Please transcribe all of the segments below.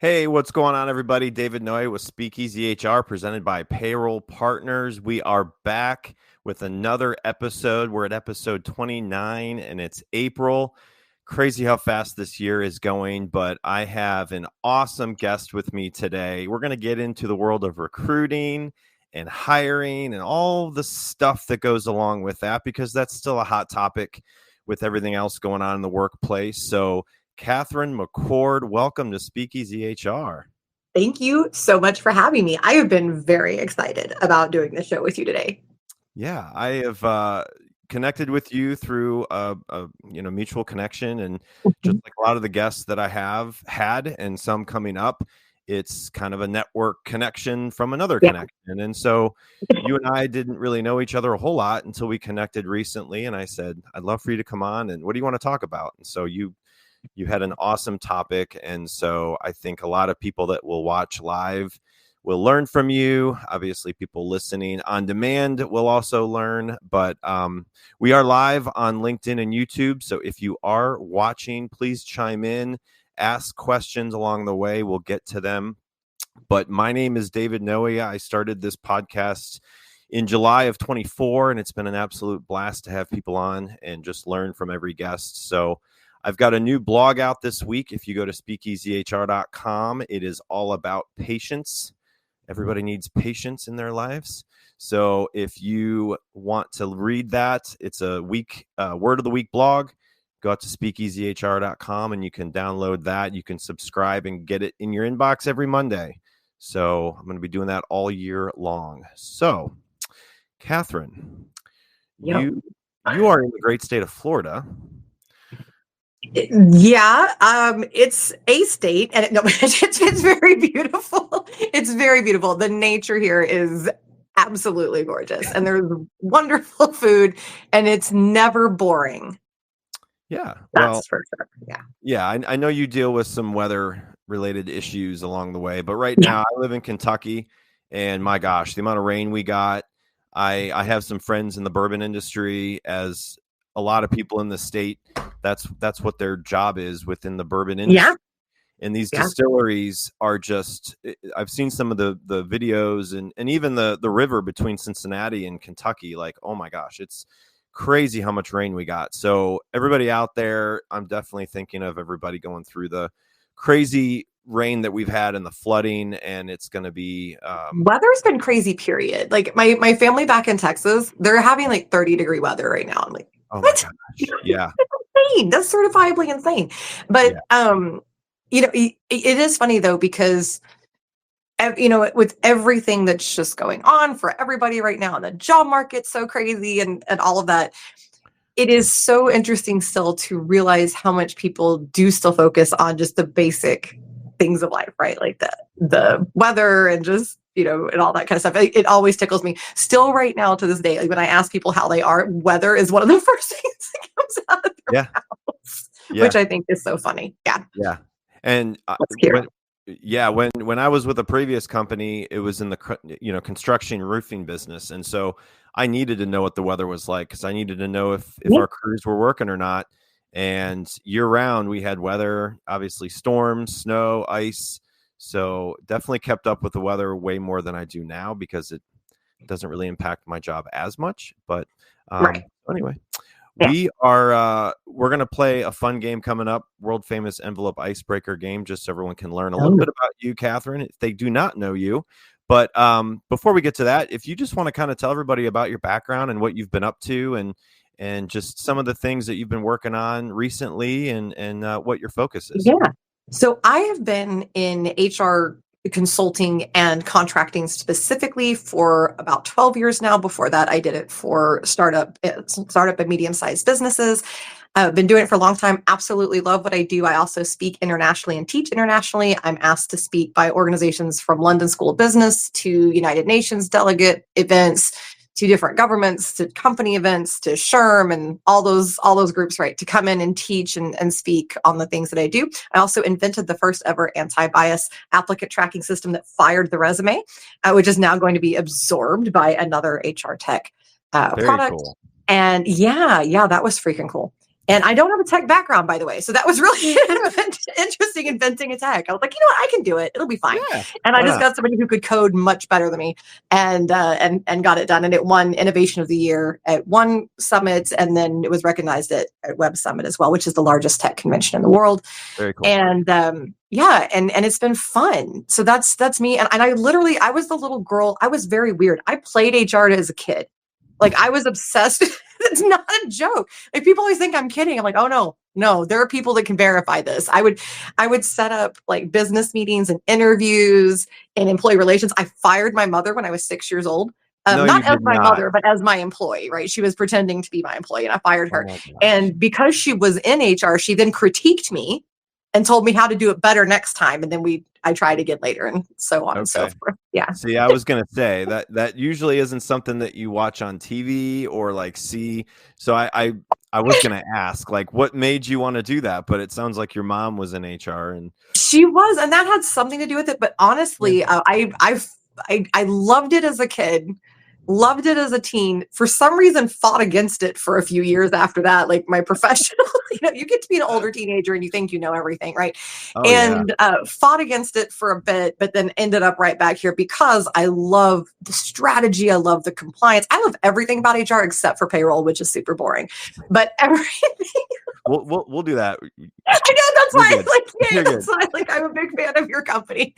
Hey, what's going on, everybody? David Noy with SpeakEasyHR, presented by Payroll Partners. We are back with another episode. We're at episode 29, and it's April. Crazy how fast this year is going, but I have an awesome guest with me today. We're going to get into the world of recruiting and hiring and all the stuff that goes along with that, because that's still a hot topic with everything else going on in the workplace. So Katherine McCord, welcome to Speakeasy HR. Thank you so much for having me. I have been very excited about doing this show with you today. Yeah, I have connected with you through a mutual connection, and just like a lot of the guests that I have had and some coming up, it's kind of a network connection from another connection. And so you and I didn't really know each other a whole lot until we connected recently, and I said, I'd love for you to come on, and what do you want to talk about? And so you had an awesome topic. And so I think a lot of people that will watch live will learn from you. Obviously, people listening on demand will also learn. But we are live on LinkedIn and YouTube. So if you are watching, please chime in, ask questions along the way. We'll get to them. But my name is David Noya. I started this podcast in July of 24, and it's been an absolute blast to have people on and just learn from every guest. So I've got a new blog out this week. If you go to SpeakEasyHR.com, it is all about patience. Everybody needs patience in their lives. So if you want to read that, it's a week word of the week blog. Go out to SpeakEasyHR.com and you can download that. You can subscribe and get it in your inbox every Monday. So I'm going to be doing that all year long. So, Katherine, you are in the great state of Florida. Yeah, it's a state, and it's very beautiful. It's very beautiful. The nature here is absolutely gorgeous, and there's wonderful food, and it's never boring. Yeah, that's for sure. Yeah, I know you deal with some weather-related issues along the way, but right now I live in Kentucky, and my gosh, the amount of rain we got. I have some friends in the bourbon industry, as a lot of people in the state, that's what their job is within the bourbon industry. And these distilleries are just, I've seen some of the videos and even the river between Cincinnati and Kentucky. Like, oh my gosh, it's crazy how much rain we got. So everybody out there, I'm definitely thinking of everybody going through the crazy rain that we've had and the flooding, and it's going to be weather's been crazy, period. Like my family back in Texas, they're having like 30-degree weather right now. I'm like, oh my gosh. Yeah. That's insane. That's certifiably insane. But it is funny though, because with everything that's just going on for everybody right now, and the job market's so crazy and all of that, it is so interesting still to realize how much people do still focus on just the basic things of life, right? Like the weather and just, and all that kind of stuff. It always tickles me still right now to this day. Like when I ask people how they are, weather is one of the first things that comes out of their mouths, which I think is so funny. Yeah. Yeah. And when I was with a previous company, it was in the construction roofing business, and so I needed to know what the weather was like, because I needed to know if our crews were working or not. And year round, we had weather, obviously storms, snow, ice. So definitely kept up with the weather way more than I do now, because it doesn't really impact my job as much. But anyway. We're going to play a fun game coming up, world famous envelope icebreaker game, just so everyone can learn a little bit about you, Katherine, if they do not know you. But before we get to that, if you just want to kind of tell everybody about your background and what you've been up to, and just some of the things that you've been working on recently, and what your focus is. Yeah. So I have been in HR consulting and contracting specifically for about 12 years now. Before that, I did it for startup and medium-sized businesses. I've been doing it for a long time. Absolutely love what I do. I also speak internationally and teach internationally. I'm asked to speak by organizations from London School of Business to United Nations delegate events, to different governments, to company events, to SHRM, and all those groups, right, to come in and teach and speak on the things that I do. I also invented the first ever anti-bias applicant tracking system that fired the resume, which is now going to be absorbed by another HR tech product. Cool. And yeah, that was freaking cool. And I don't have a tech background, by the way. So that was really interesting, inventing a tech. I was like, you know what? I can do it. It'll be fine. Yeah, And I why just not? got somebody who could code much better than me and got it done. And it won Innovation of the Year at one summit. And then it was recognized at Web Summit as well, which is the largest tech convention in the world. Very cool. And yeah, and it's been fun. So that's me. And I was the little girl. I was very weird. I played HR as a kid. Like I was obsessed. It's not a joke. Like people always think I'm kidding. I'm like, oh no, there are people that can verify this. I would set up like business meetings and interviews and employee relations. I fired my mother when I was 6 years old. No, Not you as did my not. mother, but as my employee, right? She was pretending to be my employee and I fired Oh her. my gosh. And because she was in HR, she then critiqued me and told me how to do it better next time. And then I tried again later and so on and so Okay. forth. Yeah. See, I was gonna say that usually isn't something that you watch on TV or like see. So I was gonna ask, like, what made you want to do that? But it sounds like your mom was in HR, and She was, and that had something to do with it. But honestly, I loved it as a kid, loved it as a teen. For some reason, fought against it for a few years after that. Like my professional, you get to be an older teenager and you think you know everything, right? oh yeah, And fought against it for a bit, but then ended up right back here because I love the strategy, I love the compliance, I love everything about HR except for payroll, which is super boring. But everything. we'll do that. I know that's You're why good. You're that's why I'm a big fan of your company.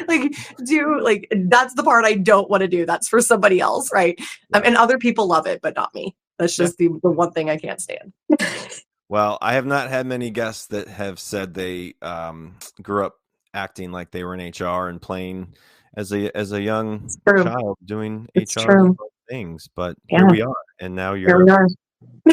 That's the part I don't want to do. That's for somebody else, right? And other people love it, but not me. That's just the one thing I can't stand. Well, I have not had many guests that have said they grew up acting like they were in HR and playing as a young child doing It's HR true. things. But Yeah. here we are, and now Here you're we are.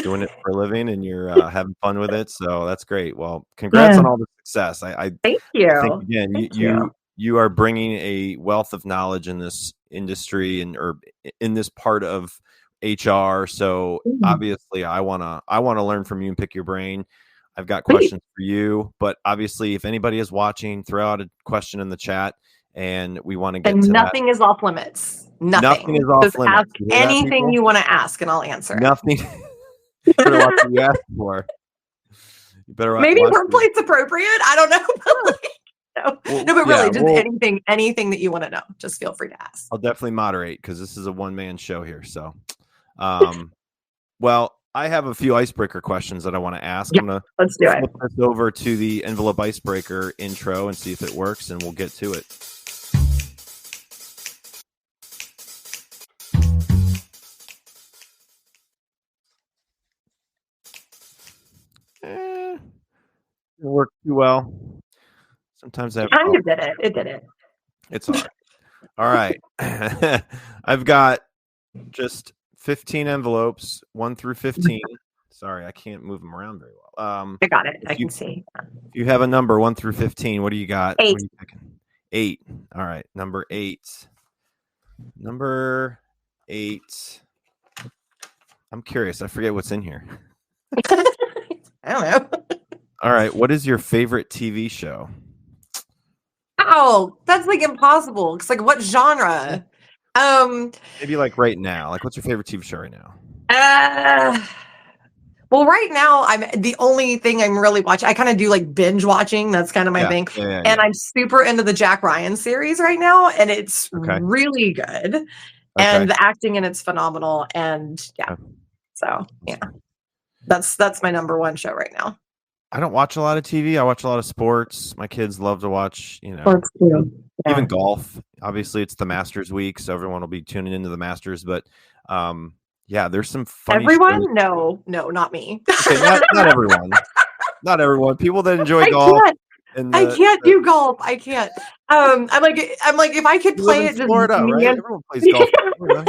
doing it for a living, and you're having fun with it. So that's great. Well, congrats on all the success. I Thank you. think again, Thank you. you are bringing a wealth of knowledge in this industry or in this part of HR. So obviously I want to learn from you and pick your brain. I've got questions for you, but obviously if anybody is watching, throw out a question in the chat and we want to get to nothing is off limits. Nothing is off Just limits. ask anything you want to ask and I'll answer it. Nothing. You better watch what you ask for. You better maybe workplace appropriate. I don't know. No, but really, just anything that you want to know, just feel free to ask. I'll definitely moderate because this is a one-man show here. So, well, I have a few icebreaker questions that I want to ask. Yeah, I'm gonna let's do it. Flip this over to the envelope icebreaker intro and see if it works, and we'll get to it. It worked too well. Sometimes I kind of did it. It did it. It's all right. All right. I've got just 15 envelopes, 1 through 15. Sorry, I can't move them around very well. I got it. I can see. If you have a number 1 through 15, what do you got? 8. What are you picking? 8. All right. Number 8. Number 8. I'm curious. I forget what's in here. I don't know. All right. What is your favorite TV show? Oh, that's like impossible. It's like what genre? Maybe like right now. Like what's your favorite TV show right now? Well, right now I'm the only thing I'm really watching. I kind of do like binge watching. That's kind of my thing. And I'm super into the Jack Ryan series right now, and it's really good. And the acting in it's phenomenal. And so that's my number one show right now. I don't watch a lot of TV. I watch a lot of sports. My kids love to watch, sports too. Even golf. Obviously, it's the Masters week, so everyone will be tuning into the Masters. But there's some funny. Everyone? Shows. No, not me. Okay, not everyone. Not everyone. People that enjoy golf. I can't do golf. I can't. I'm like, if I could play it, just Florida, right? Everyone plays golf. In Florida.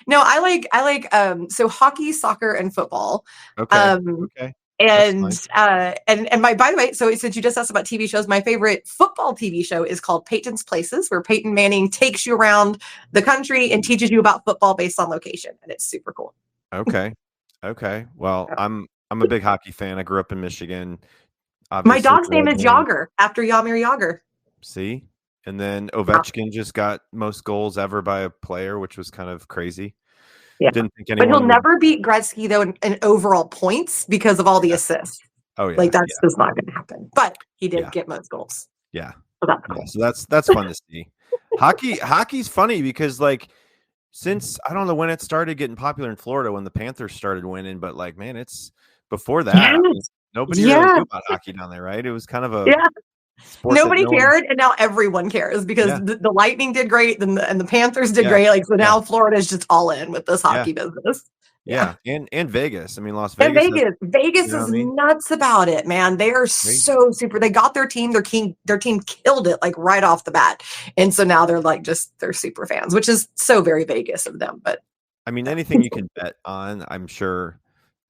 No, I like so hockey, soccer, and football. Okay. And by the way, so since you just asked about TV shows, my favorite football TV show is called Peyton's Places, where Peyton Manning takes you around the country and teaches you about football based on location, and it's super cool. Okay. Well, I'm a big hockey fan. I grew up in Michigan. My dog's name is Yager, after Jaromir Jagr. See? And then Ovechkin just got most goals ever by a player, which was kind of crazy. Yeah. Didn't think But he'll anyone would. never beat Gretzky, though, in overall points because of all the Yeah. assists. Oh yeah, Like, that's just not going to happen. But he did yeah, get most goals. yeah, So that's yeah. cool. So that's fun to see. Hockey's funny because like since I don't know when it started getting popular in Florida when the Panthers started winning, but like man, it's before that. I mean, Yes. nobody really Yeah. knew about hockey down there, right? It was kind of a Yeah. sport that Nobody no one. cared, and now everyone cares because Yeah, the Lightning did great, and the Panthers did yeah, great. Like, so yeah, now Florida is just all in with this yeah, hockey business. Yeah. yeah, and Vegas. I mean, Las And Vegas has, Vegas you know what is I mean? nuts about it, man. They are Great. so super. They got their team killed it like right off the bat. And so now they're like they're super fans, which is so very Vegas of them. But I mean, anything you can bet on, I'm sure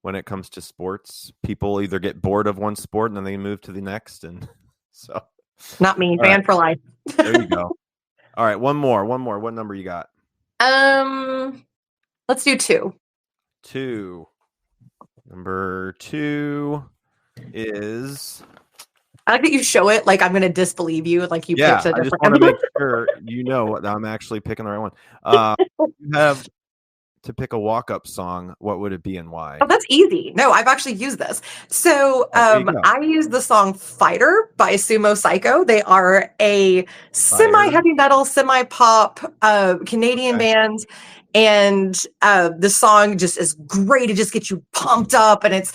when it comes to sports, people either get bored of one sport and then they move to the next. And so, all not me, right, fan for life. there you go. All right, one more. What number you got? Let's do 2. 2. Number 2 is. I like that you show it like I'm going to disbelieve you, like you picked a I just different. want to make sure you know that I'm actually picking the right one. You have to pick a walk-up song. What would it be and why? Oh, that's easy. No, I've actually used this. So There you go. I use the song Fighter by Sumo Psycho. They are a semi-heavy metal, semi-pop Canadian band. And the song just is great. It just gets you pumped up. And it's,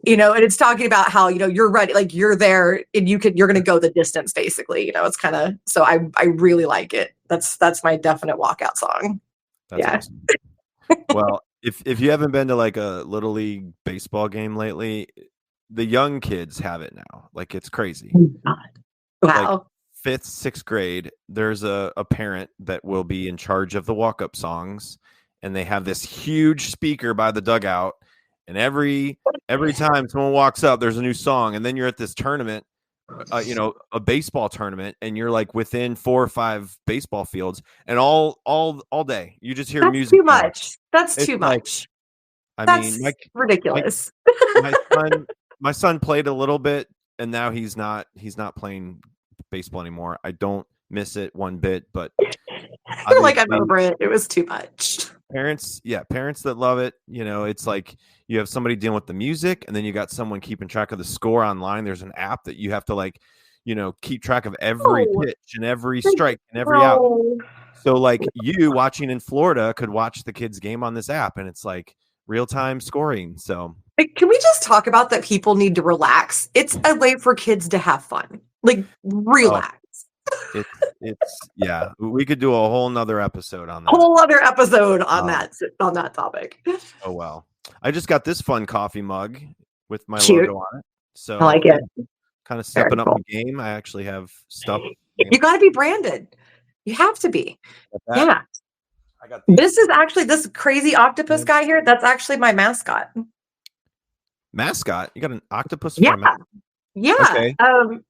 and it's talking about how, you're ready, like you're there and you're going to go the distance, basically. It's kind of, so I really like it. That's my definite walkout song. That's awesome. Well, if you haven't been to like a little league baseball game lately, the young kids have it now. Like it's crazy. Oh, God. Wow. Like 5th, 6th grade, there's a parent that will be in charge of the walk-up songs, and they have this huge speaker by the dugout, and every time someone walks up, there's a new song, and then you're at this tournament, a baseball tournament, and you're like within 4 or 5 baseball fields, and all day you just hear That's music. too much. That's too much. That's ridiculous. My son played a little bit, and now he's not playing baseball anymore. I don't miss it one bit, but I feel like I'm over it. It was too much. Parents that love it. It's like you have somebody dealing with the music, and then you got someone keeping track of the score online. There's an app that you have to keep track of every pitch and every strike and every out. So like you watching in Florida could watch the kids' game on this app, and it's like real-time scoring. So can we just talk about that? People need to relax. It's a way for kids to have fun. Like relax. It's yeah. We could do a whole nother episode on that. Whole other episode on that topic. Oh well. I just got this fun coffee mug with my Cute. logo on it. So I like it. Kind of stepping up the game. I actually have stuff. You got to be branded. You have to be. Yeah. I got this is actually this crazy octopus guy here. That's actually my mascot. Mascot? You got an octopus? Yeah. Yeah. Okay.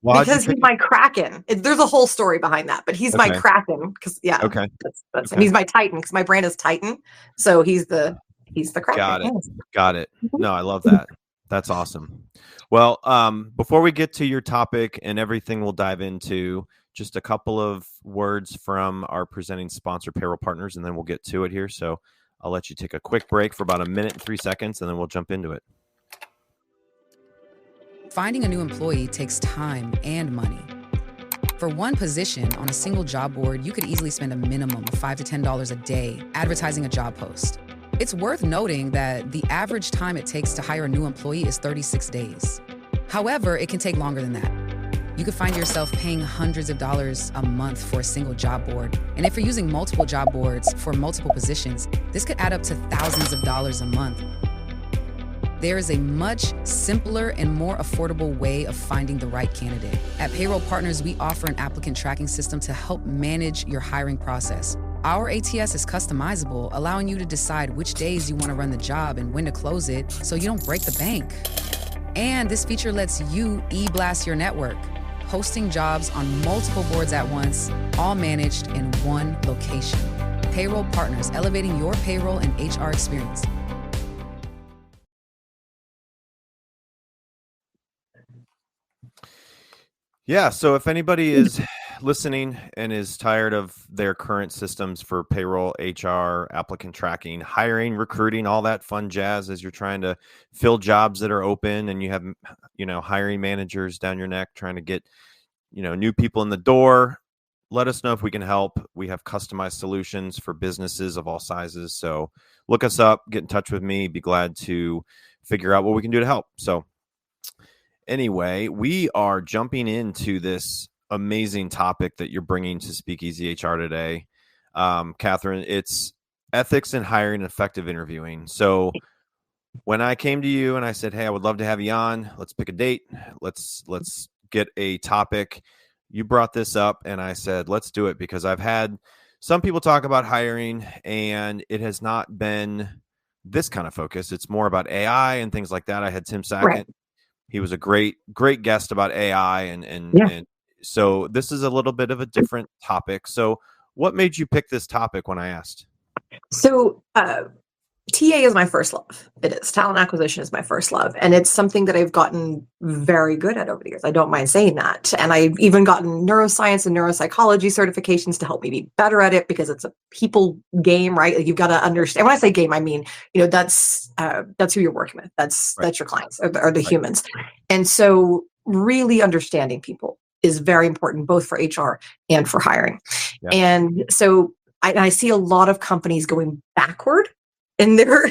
Because he's my Kraken. There's a whole story behind that, but he's my Kraken because Okay. That's he's my Titan because my brand is Titan. So he's the Kraken. Got it. No, I love that. That's awesome. Well, before we get to your topic and everything we'll dive into, just a couple of words from our presenting sponsor, Payroll Partners, and then we'll get to it here. So I'll let you take a quick break for about 1 minute and 3 seconds, and then we'll jump into it. Finding a new employee takes time and money. For one position on a single job board, you could easily spend a minimum of $5 to $10 a day advertising a job post. It's worth noting that the average time it takes to hire a new employee is 36 days. However, it can take longer than that. You could find yourself paying hundreds of dollars a month for a single job board. And if you're using multiple job boards for multiple positions, this could add up to thousands of dollars a month. There is a much simpler and more affordable way of finding the right candidate. At Payroll Partners, we offer an applicant tracking system to help manage your hiring process. Our ATS is customizable, allowing you to decide which days you want to run the job and when to close it so you don't break the bank. And this feature lets you e-blast your network, posting jobs on multiple boards at once, all managed in one location. Payroll Partners, elevating your payroll and HR experience. Yeah, so if anybody is listening and is tired of their current systems for payroll, HR, applicant tracking, hiring, recruiting, all that fun jazz as you're trying to fill jobs that are open and you have, hiring managers down your neck trying to get, new people in the door, let us know if we can help. We have customized solutions for businesses of all sizes. So look us up, get in touch with me, be glad to figure out what we can do to help. So anyway, we are jumping into this amazing topic that you're bringing to Speakeasy HR today. Katherine, it's ethics in hiring and effective interviewing. So when I came to you and I said, hey, I would love to have you on, let's pick a date. Let's get a topic. You brought this up and I said, let's do it, because I've had some people talk about hiring and it has not been this kind of focus. It's more about AI and things like that. I had Tim Sackett. Right. He was a great guest about AI. And so this is a little bit of a different topic. So what made you pick this topic when I asked? So, TA is my first love. It is. Talent acquisition is my first love. And it's something that I've gotten very good at over the years. I don't mind saying that. And I've even gotten neuroscience and neuropsychology certifications to help me be better at it, because it's a people game, right? Like, you've got to understand. When I say game, I mean, that's who you're working with. That's your clients or the humans. And so really understanding people is very important, both for HR and for hiring. Yeah. And so I see a lot of companies going backward in their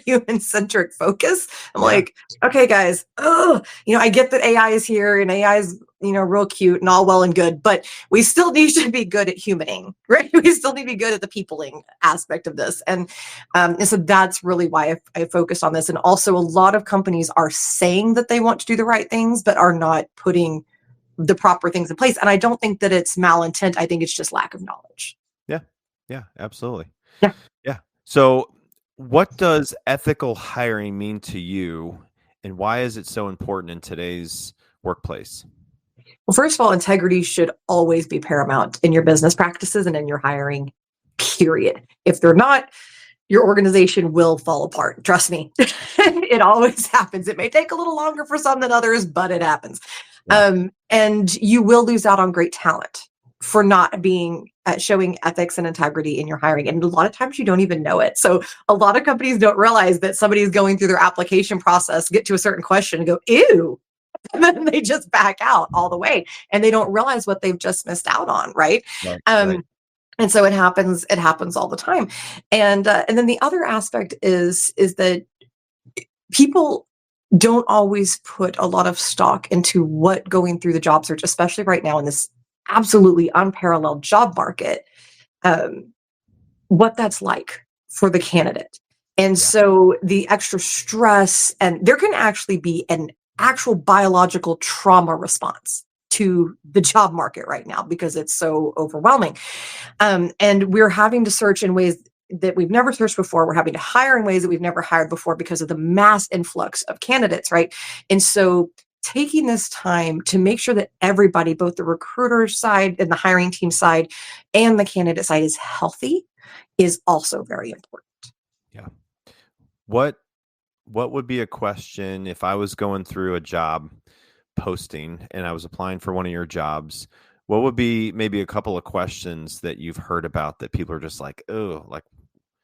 human-centric focus. I'm like, okay, guys, I get that AI is here and AI is, real cute and all well and good, but we still need to be good at humaning, right? We still need to be good at the peopling aspect of this. And so that's really why I focused on this. And also, a lot of companies are saying that they want to do the right things, but are not putting the proper things in place. And I don't think that it's malintent. I think it's just lack of knowledge. Yeah, absolutely. Yeah. So what does ethical hiring mean to you, and why is it so important in today's workplace? Well, first of all, integrity should always be paramount in your business practices and in your hiring, period. If they're not, your organization will fall apart. Trust me. It always happens. It may take a little longer for some than others, but it happens. Yeah. And you will lose out on great talent for not being showing ethics and integrity in your hiring. And a lot of times you don't even know it. So a lot of companies don't realize that somebody's going through their application process, get to a certain question and go, ew, and then they just back out all the way. And they don't realize what they've just missed out on, right? Right. And so it happens all the time. And then the other aspect is that people don't always put a lot of stock into what going through the job search, especially right now in this absolutely unparalleled job market, what that's like for the candidate. And so the extra stress, and there can actually be an actual biological trauma response to the job market right now because it's so overwhelming. And we're having to search in ways that we've never searched before. We're having to hire in ways that we've never hired before because of the mass influx of candidates, right? And so taking this time to make sure that everybody, both the recruiter side and the hiring team side and the candidate side, is healthy is also very important. Yeah. What would be a question if I was going through a job posting and I was applying for one of your jobs? What would be maybe a couple of questions that you've heard about that people are just like, oh, like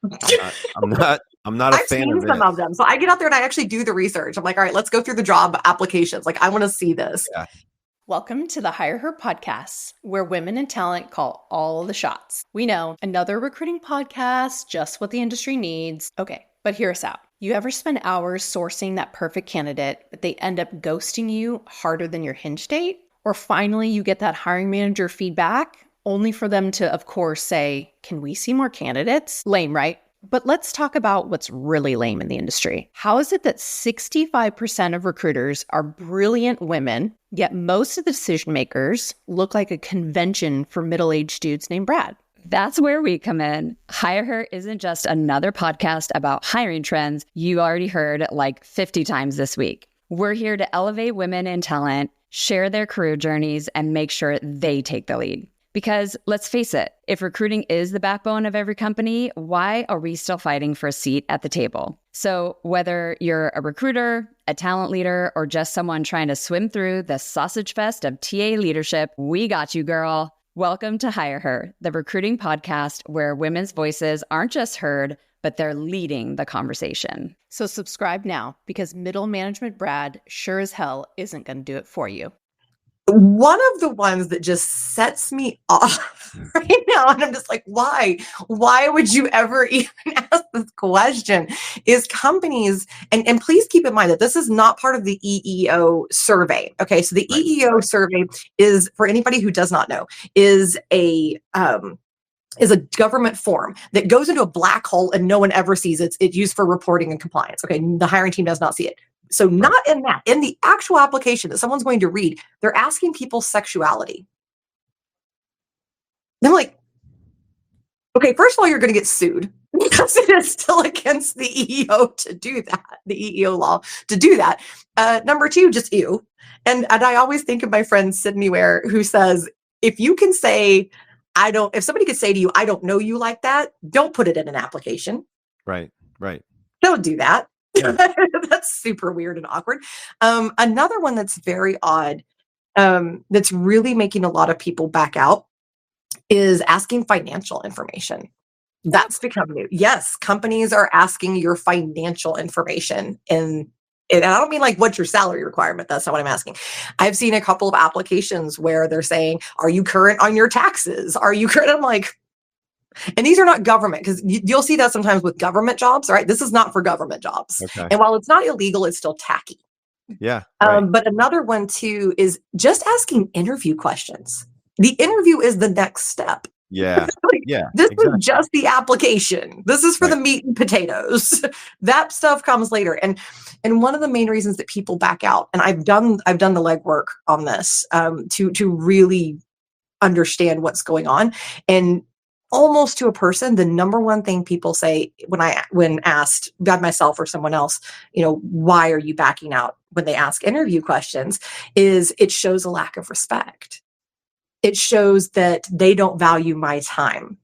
I'm not a I've fan seen of some it. of them. So I get out there and I actually do the research. I'm like, all right, let's go through the job applications. Like, I want to see this. Yeah. Welcome to the Hire Her podcast, where women in talent call all the shots. We know, another recruiting podcast, just what the industry needs. Okay, but hear us out. You ever spend hours sourcing that perfect candidate, but they end up ghosting you harder than your hinge date? Or finally, you get that hiring manager feedback, only for them to, of course, say, can we see more candidates? Lame, right? But let's talk about what's really lame in the industry. How is it that 65% of recruiters are brilliant women, yet most of the decision makers look like a convention for middle-aged dudes named Brad? That's where we come in. Hire Her isn't just another podcast about hiring trends you already heard like 50 times this week. We're here to elevate women in talent, share their career journeys, and make sure they take the lead. Because let's face it, if recruiting is the backbone of every company, why are we still fighting for a seat at the table? So whether you're a recruiter, a talent leader, or just someone trying to swim through the sausage fest of TA leadership, we got you, girl. Welcome to Hire Her, the recruiting podcast where women's voices aren't just heard, but they're leading the conversation. So subscribe now, because middle management Brad sure as hell isn't going to do it for you. One of the ones that just sets me off right now, and I'm just like, why? Why would you ever even ask this question? Is companies, and please keep in mind that this is not part of the EEO survey. Okay, so the EEO survey is, for anybody who does not know, is a government form that goes into a black hole and no one ever sees it. It's used for reporting and compliance. Okay, the hiring team does not see it. So not in that, in the actual application that someone's going to read, they're asking people's sexuality. And I'm like, okay, first of all, you're going to get sued because it is still against the EEO to do that, the EEO law to do that. Number two, just ew. And I always think of my friend Sydney Ware, who says, if you can say, if somebody could say to you, I don't know you like that, don't put it in an application. Right. Don't do that. Yeah. That's super weird and awkward. Another one that's very odd, that's really making a lot of people back out, is asking financial information. That's become new. Yes, companies are asking your financial information. And I don't mean like, what's your salary requirement? That's not what I'm asking. I've seen a couple of applications where they're saying, are you current on your taxes? Are you current? I'm like, and these are not government, because you'll see that sometimes with government jobs, right? This is not for government jobs. Okay. And while it's not illegal, it's still tacky. Yeah. Right. But another one too is just asking interview questions. The interview is the next step. Yeah. This is just the application. This is for the meat and potatoes. That stuff comes later. And one of the main reasons that people back out, and I've done the legwork on this, to really understand what's going on. And almost to a person, the number one thing people say when asked, God, myself or someone else, why are you backing out when they ask interview questions, is it shows a lack of respect. It shows that they don't value my time.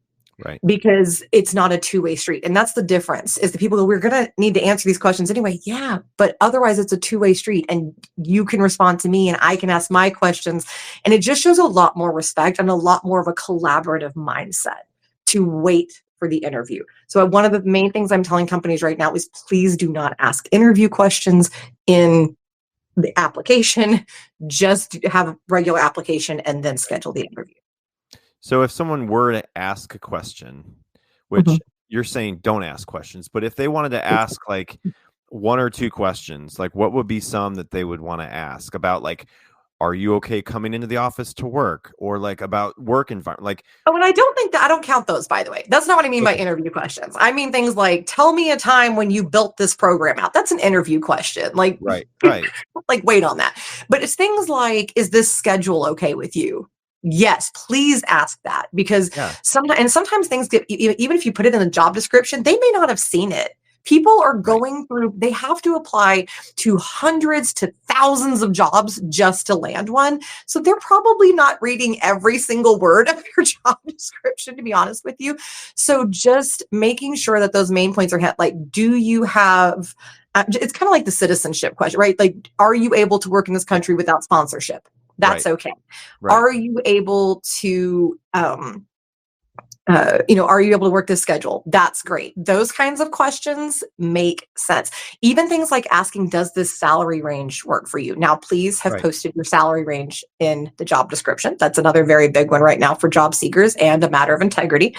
Right. Because it's not a two-way street. And that's the difference, is the people that we're going to need to answer these questions anyway. Yeah, but otherwise it's a two-way street, and you can respond to me and I can ask my questions. And it just shows a lot more respect and a lot more of a collaborative mindset to wait for the interview. So one of the main things I'm telling companies right now is, please do not ask interview questions in the application. Just have a regular application and then schedule the interview. So if someone were to ask a question, which you're saying don't ask questions, but if they wanted to ask like one or two questions, like what would be some that they would want to ask about, like, are you okay coming into the office to work, or like about work environment? Like, and I don't count those, by the way. That's not what I mean by interview questions. I mean things like, tell me a time when you built this program out. That's an interview question. Like, right. Like, wait on that. But it's things like, is this schedule okay with you? Yes, please ask that, because sometimes things get, even if you put it in the job description, they may not have seen it. People are going through, they have to apply to hundreds to thousands of jobs just to land one. So they're probably not reading every single word of your job description, to be honest with you. So just making sure that those main points are hit. Like, do you have, it's kind of like the citizenship question, right? Like, are you able to work in this country without sponsorship? That's okay. Right. Are you able to, are you able to work this schedule? That's great. Those kinds of questions make sense. Even things like asking, does this salary range work for you? Now, please have posted your salary range in the job description. That's another very big one right now for job seekers, and a matter of integrity.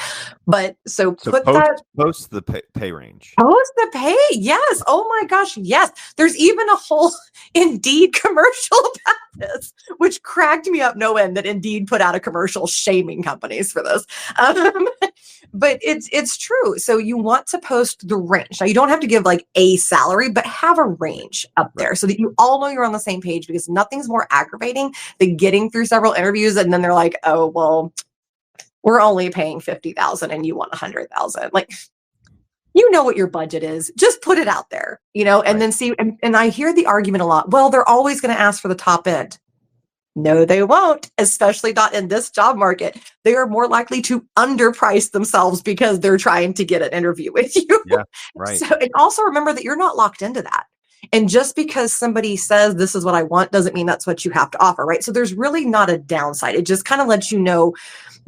But so post the pay range. Post the pay. Yes. Oh my gosh. Yes. There's even a whole Indeed commercial about this, which cracked me up no end, that Indeed put out a commercial shaming companies for this. But it's true. So you want to post the range. Now, you don't have to give like a salary, but have a range up there so that you all know you're on the same page, because nothing's more aggravating than getting through several interviews and then they're like, oh, well, we're only paying $50,000 and you want $100,000. Like, you know what your budget is. Just put it out there, and then see. And I hear the argument a lot. Well, they're always going to ask for the top end. No, they won't, especially not in this job market. They are more likely to underprice themselves because they're trying to get an interview with you. Yeah, right. So, and also remember that you're not locked into that. And just because somebody says this is what I want doesn't mean that's what you have to offer, right? So there's really not a downside. It just kind of lets you know,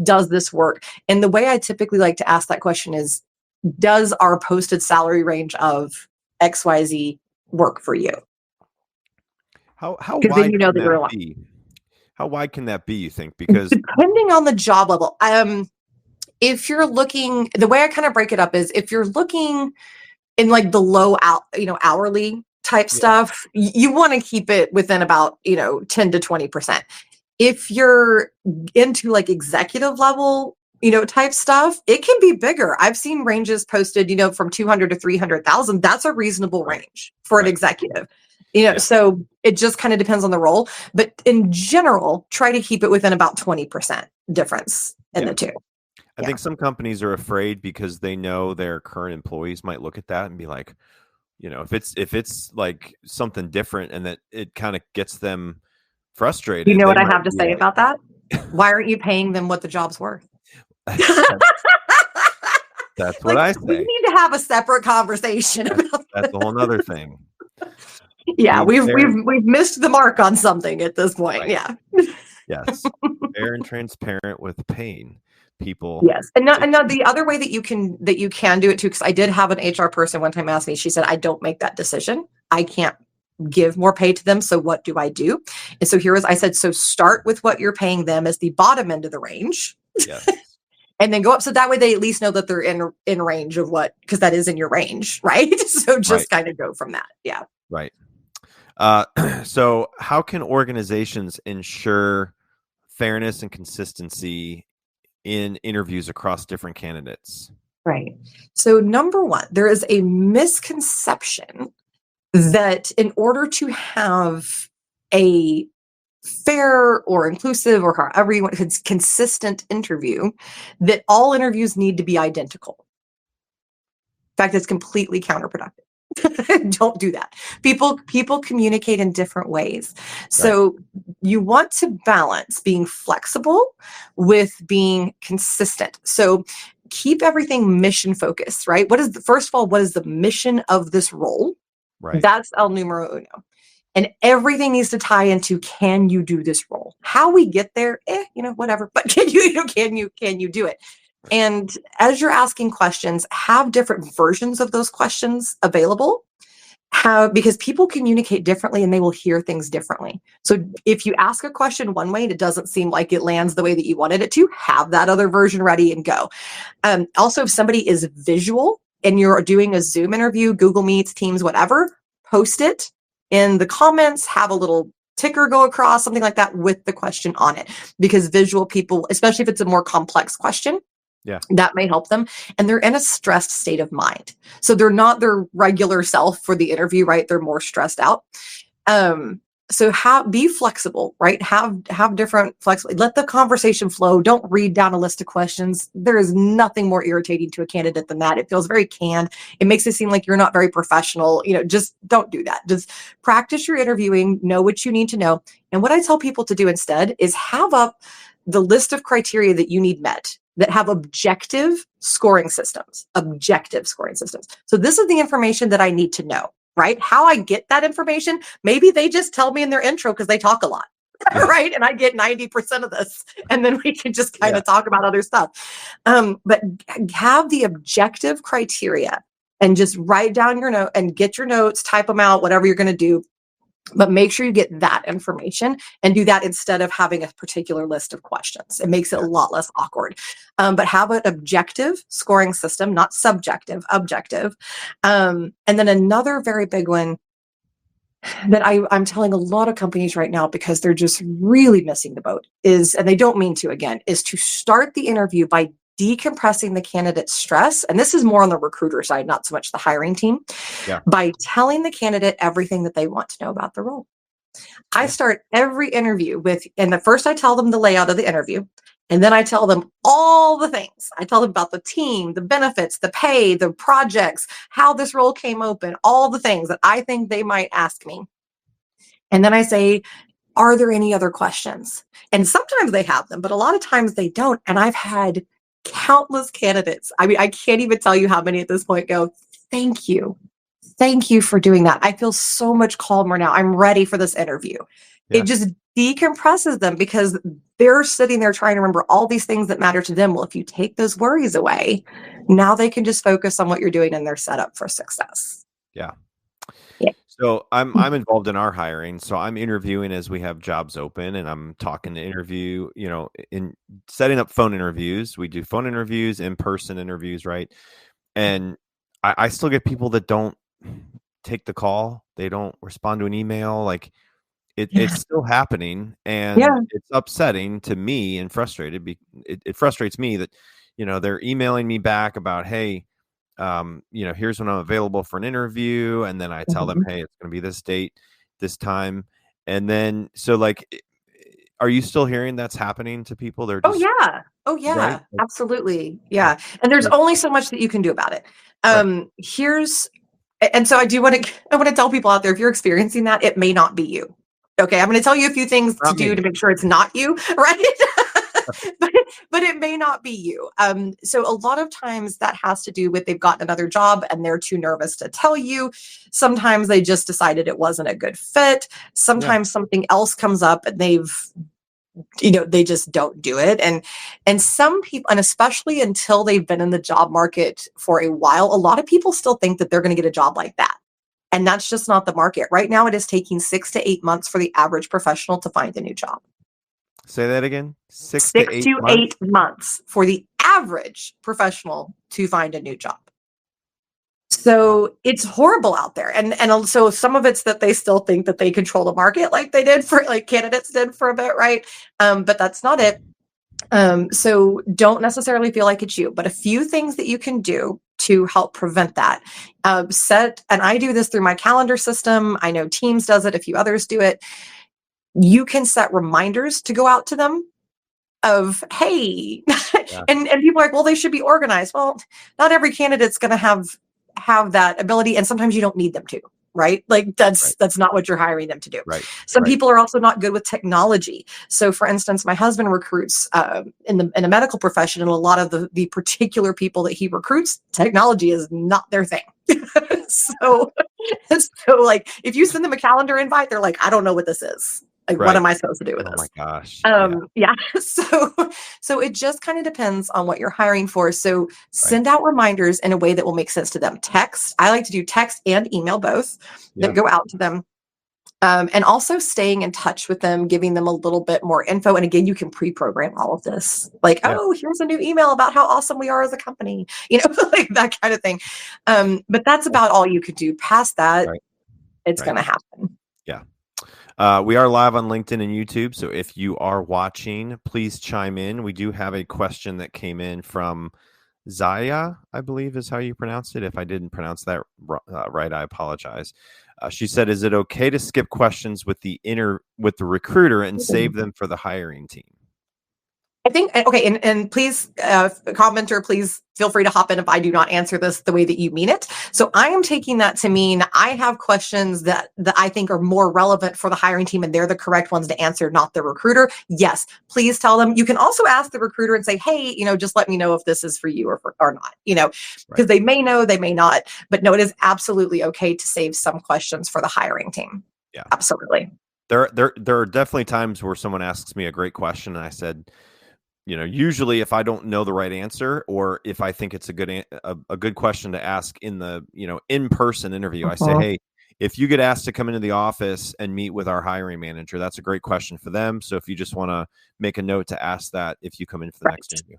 does this work? And the way I typically like to ask that question is, does our posted salary range of XYZ work for you? How Because then wide you know can that you're that aligned. be? How wide can that be, you think? Because Depending on the job level, if you're looking, the way I kind of break it up is if you're looking in like the low hourly type stuff, you want to keep it within about 10 to 20%. If you're into like executive level type stuff, it can be bigger. I've seen ranges posted from 200 to 300,000. That's a reasonable range for an executive. So it just kind of depends on the role, but in general, try to keep it within about 20% difference in the two. I think some companies are afraid because they know their current employees might look at that and be like, if it's like something different, and that it kind of gets them frustrated. You know what I have to say about that? Why aren't you paying them what the job's worth? That's what I say. We need to have a separate conversation about that's a whole nother thing. Yeah, we've missed the mark on something at this point. Right. Yeah. Yes. Fair and transparent with paying people. Yes. And now the other way that you can do it too, because I did have an HR person one time ask me, she said, I don't make that decision. I can't give more pay to them. So what do I do? And so I said, so start with what you're paying them as the bottom end of the range. Yes. And then go up. So that way they at least know that they're in range of because that is in your range, right? So just kind of go from that. Yeah. Right. So how can organizations ensure fairness and consistency in interviews across different candidates? Right. So number one, there is a misconception that in order to have a fair or inclusive or however you want, consistent interview, that all interviews need to be identical. In fact, it's completely counterproductive. Don't do that. People communicate in different ways. So you want to balance being flexible with being consistent. So keep everything mission focused, right? First of all, what is the mission of this role? Right. That's el numero uno. And everything needs to tie into, can you do this role? How we get there, whatever. But can you do it? And as you're asking questions, have different versions of those questions available. Because people communicate differently and they will hear things differently. So if you ask a question one way and it doesn't seem like it lands the way that you wanted it to, have that other version ready and go. Also, if somebody is visual and you're doing a Zoom interview, Google Meets, Teams, whatever, post it in the comments, have a little ticker go across, something like that with the question on it. Because visual people, especially if it's a more complex question, that may help them. And they're in a stressed state of mind. So they're not their regular self for the interview, right? They're more stressed out. So be flexible, right? Have different flexibility. Let the conversation flow. Don't read down a list of questions. There is nothing more irritating to a candidate than that. It feels very canned. It makes it seem like you're not very professional. Just don't do that. Just practice your interviewing, know what you need to know. And what I tell people to do instead is have up the list of criteria that you need met that have objective scoring systems. So this is the information that I need to know, right? How I get that information, maybe they just tell me in their intro because they talk a lot, right? And I get 90% of this, and then we can just kind of talk about other stuff. But have the objective criteria and just write down your note and get your notes, type them out, whatever you're going to do. But make sure you get that information and do that instead of having a particular list of questions. It makes it a lot less awkward. But have an objective scoring system, not subjective, objective. And then another very big one that I'm telling a lot of companies right now, because they're just really missing the boat, is, and they don't mean to again, is to start the interview by decompressing the candidate's stress. And this is more on the recruiter side, not so much the hiring team, by telling the candidate everything that they want to know about the role. I start every interview and at first I tell them the layout of the interview, and then I tell them all the things. I tell them about the team, the benefits, the pay, the projects, how this role came open, all the things that I think they might ask me. And then I say, are there any other questions? And sometimes they have them, but a lot of times they don't. And I've had countless candidates. I mean, I can't even tell you how many at this point go, thank you. Thank you for doing that. I feel so much calmer now. I'm ready for this interview. Yeah. It just decompresses them because they're sitting there trying to remember all these things that matter to them. Well, if you take those worries away, now they can just focus on what you're doing and they're set up for success. Yeah. Yeah. So I'm involved in our hiring. So I'm interviewing as we have jobs open, and I'm talking to interview, in setting up phone interviews. We do phone interviews, in-person interviews, right? And I still get people that don't take the call. They don't respond to an email. Like it's still happening, and it's upsetting to me and frustrated. It frustrates me that, they're emailing me back about, hey, here's when I'm available for an interview. And then I tell them, hey, it's going to be this date, this time. And then, so like, are you still hearing that's happening to people? They're just, Oh yeah. right? Absolutely. Yeah. And there's only so much that you can do about it. And so I want to tell people out there, if you're experiencing that, it may not be you. Okay. I'm going to tell you a few things to do to make sure it's not you, right? but it may not be you. So a lot of times that has to do with they've gotten another job and they're too nervous to tell you. Sometimes they just decided it wasn't a good fit. Sometimes something else comes up and they just don't do it. And some people, and especially until they've been in the job market for a while, a lot of people still think that they're going to get a job like that. And that's just not the market. Right now, it is taking 6 to 8 months for the average professional to find a new job. Say that again. 6 to 8 months for the average professional to find a new job. So it's horrible out there. And also some of it's that they still think that they control the market like they did like candidates did for a bit, right? But that's not it. So don't necessarily feel like it's you, but a few things that you can do to help prevent that. And I do this through my calendar system. I know Teams does it. A few others do it. You can set reminders to go out to them of, hey, and people are like, well, they should be organized. Well, not every candidate's going to have that ability. And sometimes you don't need them to, right? Like that's not what you're hiring them to do. Right. Some people are also not good with technology. So for instance, my husband recruits in a medical profession, and a lot of the particular people that he recruits, technology is not their thing. so like if you send them a calendar invite, they're like, I don't know what this is. Like, what am I supposed to do with this? Oh my gosh. So it just kind of depends on what you're hiring for. So send out reminders in a way that will make sense to them. Text. I like to do text and email both that go out to them. And also staying in touch with them, giving them a little bit more info. And again, you can pre-program all of this. Like, oh, here's a new email about how awesome we are as a company, like that kind of thing. But that's about all you could do. Past that, it's going to happen. Yeah. We are live on LinkedIn and YouTube. So if you are watching, please chime in. We do have a question that came in from Zaya, I believe is how you pronounce it. If I didn't pronounce that right, I apologize. She said, is it okay to skip questions with the recruiter and save them for the hiring team? I think, okay, and please, commenter, please feel free to hop in if I do not answer this the way that you mean it. So I am taking that to mean I have questions that I think are more relevant for the hiring team, and they're the correct ones to answer, not the recruiter. Yes, please tell them. You can also ask the recruiter and say, hey, just let me know if this is for you or not, because they may know, they may not. But no, it is absolutely okay to save some questions for the hiring team. Yeah, absolutely. There are definitely times where someone asks me a great question, and I said, usually if I don't know the right answer, or if I think it's a good question to ask in the, in-person interview, I say, hey, if you get asked to come into the office and meet with our hiring manager, that's a great question for them. So if you just want to make a note to ask that, if you come in for the next interview.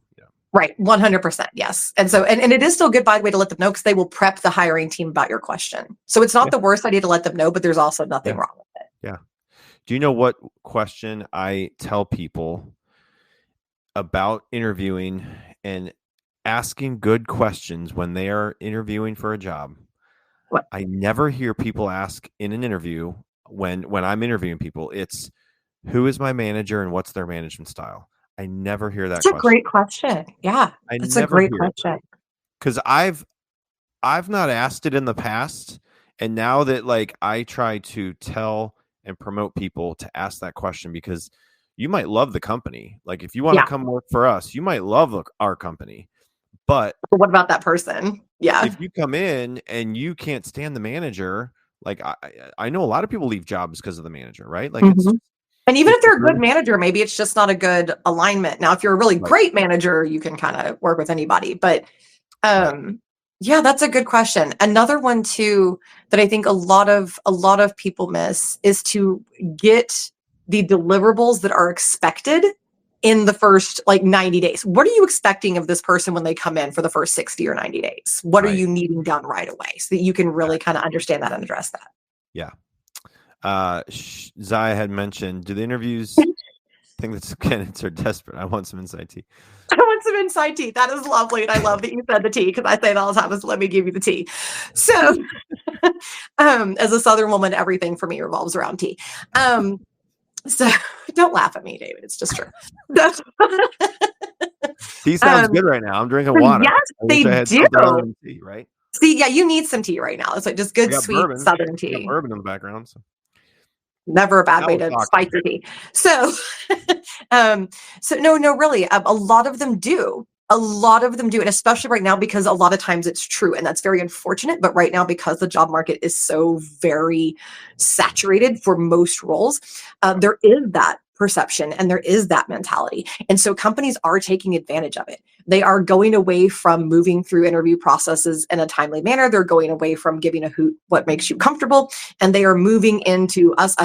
Right. 100%. Yes. And so, and it is still good, by the way, to let them know, because they will prep the hiring team about your question. So it's not the worst idea to let them know, but there's also nothing wrong with it. Yeah. Do you know what question I tell people about interviewing and asking good questions when they are interviewing for a job? What? I never hear people ask in an interview when I'm interviewing people, it's who is my manager and what's their management style? I never hear that question. That's a great question. Yeah. It's a great question. Because I've not asked it in the past. And now that I try to tell and promote people to ask that question, because you might love the company. Like if you want to come work for us, you might love our company. But what about that person? Yeah. If you come in and you can't stand the manager, like I know a lot of people leave jobs because of the manager, right? Like it's, and even if they're a good manager, maybe it's just not a good alignment. Now, if you're a really great manager, you can kind of work with anybody. But yeah, that's a good question. Another one too that I think a lot of people miss is to get the deliverables that are expected in the first like 90 days. What are you expecting of this person when they come in for the first 60 or 90 days? What are you needing done right away so that you can really kind of understand that and address that? Yeah. Zaya had mentioned, do the interviews think that candidates are desperate? I want some inside tea. I want some inside tea. That is lovely. And I love that you said the tea, because I say it all the time is let me give you the tea. So as a Southern woman, everything for me revolves around tea. So don't laugh at me, David. It's just true. Tea sounds good right now. I'm drinking water. Yes, they do. Tea, right? See, yeah, you need some tea right now. It's like just good, sweet Southern tea. Bourbon in the background. So. Never a bad way to spice your tea. So, no, really, a lot of them do. A lot of them do, and especially right now, because a lot of times it's true, and that's very unfortunate. But right now, because the job market is so very saturated for most roles, there is that perception and there is that mentality. And so companies are taking advantage of it. They are going away from moving through interview processes in a timely manner. They're going away from giving a hoot what makes you comfortable, and they are moving into us.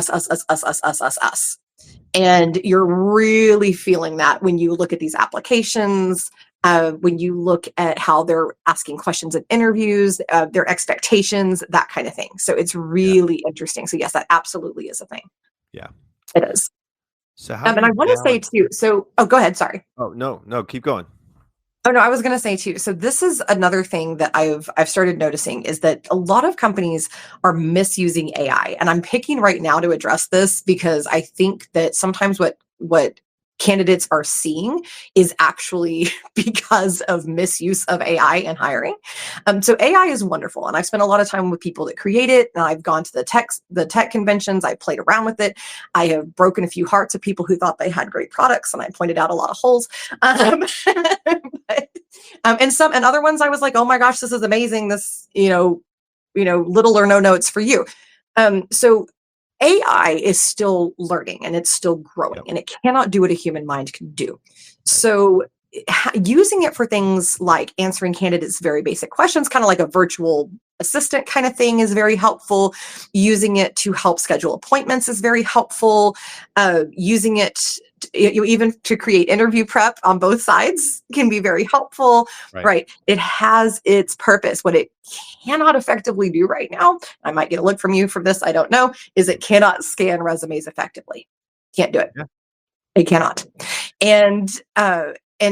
And you're really feeling that when you look at these applications, when you look at how they're asking questions in interviews, their expectations, that kind of thing. So it's really interesting. So yes, that absolutely is a thing. Yeah, it is. So and I want to say too, go ahead. Sorry. Oh, no, keep going. Oh, no, I was going to say too. So this is another thing that I've started noticing is that a lot of companies are misusing AI. And I'm picking right now to address this because I think that sometimes what candidates are seeing is actually because of misuse of AI in hiring. So AI is wonderful. And I've spent a lot of time with people that create it. And I've gone to the tech conventions. I played around with it. I have broken a few hearts of people who thought they had great products. And I pointed out a lot of holes. And other ones I was like, oh my gosh, this is amazing. This, little or no notes for you. So AI is still learning and it's still growing, and it cannot do what a human mind can do. So using it for things like answering candidates' very basic questions, kind of like a virtual assistant kind of thing, is very helpful. Using it to help schedule appointments is very helpful. Using it even to create interview prep on both sides can be very helpful, right? It has its purpose. What it cannot effectively do right now, I might get a look from you for this, I don't know, is it cannot scan resumes effectively. Can't do it. Yeah. It cannot. And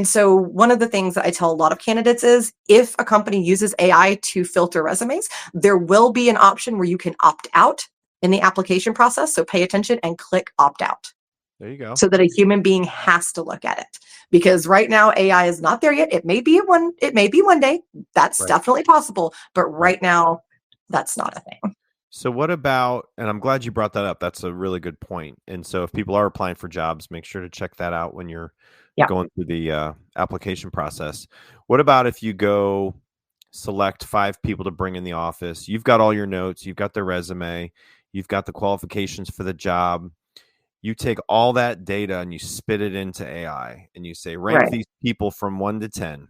so one of the things that I tell a lot of candidates is if a company uses AI to filter resumes, there will be an option where you can opt out in the application process. So pay attention and click opt out. There you go. So that a human being has to look at it, because right now AI is not there yet. It may be one day. That's definitely possible. But right now, that's not a thing. So what about, and I'm glad you brought that up. That's a really good point. And so if people are applying for jobs, make sure to check that out when you're going through the application process. What about if you go select 5 people to bring in the office? You've got all your notes, you've got their resume, you've got the qualifications for the job. You take all that data and you spit it into AI and you say, rank these people from 1 to 10.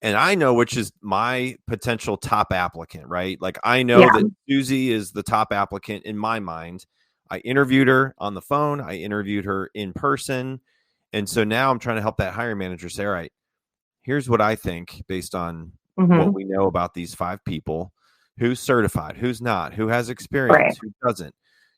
And I know which is my potential top applicant, right? Like I know that Susie is the top applicant in my mind. I interviewed her on the phone. I interviewed her in person. And so now I'm trying to help that hiring manager say, all right, here's what I think based on what we know about these 5 people. Who's certified, who's not, who has experience, who doesn't,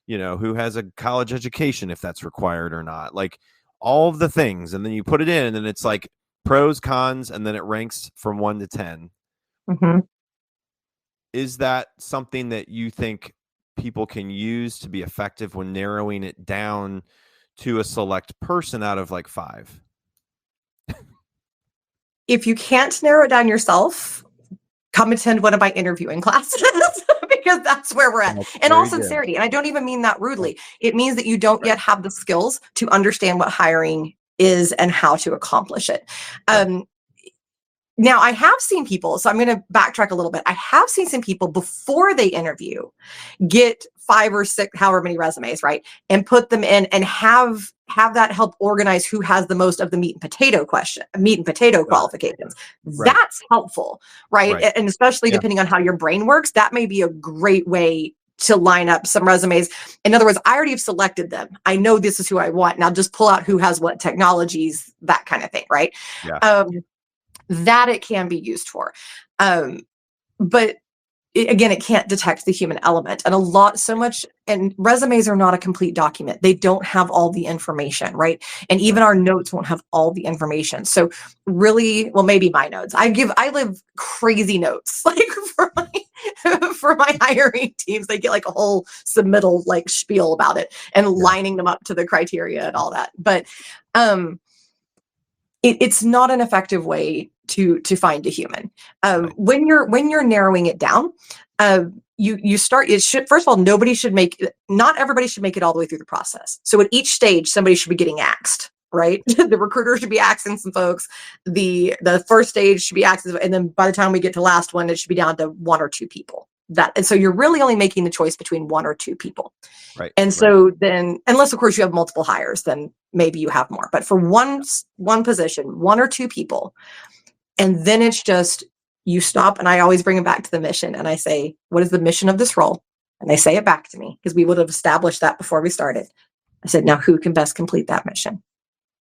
who has a college education, if that's required or not, like all of the things. And then you put it in and then it's like pros, cons, and then it ranks from 1 to 10. Is that something that you think people can use to be effective when narrowing it down to a select person out of like 5? If you can't narrow it down yourself, come attend one of my interviewing classes. because that's where we're at. That's In all very good. sincerity, and I don't even mean that rudely. It means that you don't yet have the skills to understand what hiring is and how to accomplish it. Now, I have seen people, so I'm going to backtrack a little bit. I have seen some people before they interview get 5 or 6, however many resumes, right? And put them in and have that help organize who has the most of the meat and potato qualifications. Right. That's helpful, right? Right. And especially depending on how your brain works, that may be a great way to line up some resumes. In other words, I already have selected them. I know this is who I want. Now just pull out who has what technologies, that kind of thing, right? Yeah. That it can be used for. But again, it can't detect the human element. And resumes are not a complete document. They don't have all the information, right? And even our notes won't have all the information. So really, well, maybe my notes. I live crazy notes, like for my hiring teams. They get like a whole submittal like spiel about it and lining them up to the criteria and all that. But it's not an effective way to find a human. When you're narrowing it down, you start. First of all, not everybody should make it all the way through the process. So at each stage, somebody should be getting axed, right? The recruiter should be axing some folks. The first stage should be axing, and then by the time we get to last one, it should be down to 1 or 2 people. And so you're really only making the choice between 1 or 2 people. Right. And so then, unless of course you have multiple hires, then maybe you have more. But for one position, 1 or 2 people, and then it's just you stop. And I always bring them back to the mission, and I say, "What is the mission of this role?" And they say it back to me because we would have established that before we started. I said, "Now, who can best complete that mission?"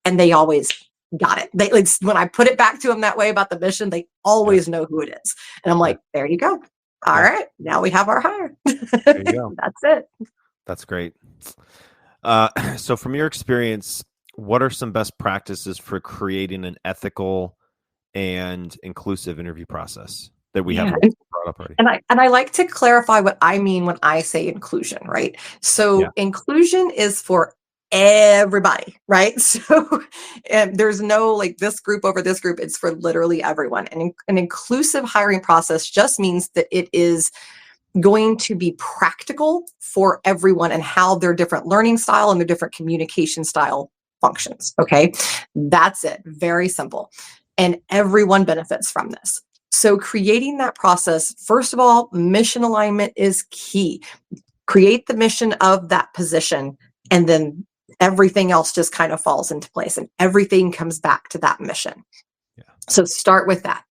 And they always got it. When I put it back to them that way about the mission, they always know who it is. And I'm like, "There you go. All right, now we have our hire." There you go. That's it. That's great. So from your experience, what are some best practices for creating an ethical and inclusive interview process that we have brought up already? And I like to clarify what I mean when I say inclusion, right? So inclusion is for everybody, right? So there's no like this group over this group. It's for literally everyone. And an inclusive hiring process just means that it is going to be practical for everyone and how their different learning style and their different communication style functions. Okay. That's it. Very simple. And everyone benefits from this. So creating that process, first of all, mission alignment is key. Create the mission of that position, and then everything else just kind of falls into place and everything comes back to that mission. Yeah. So start with that.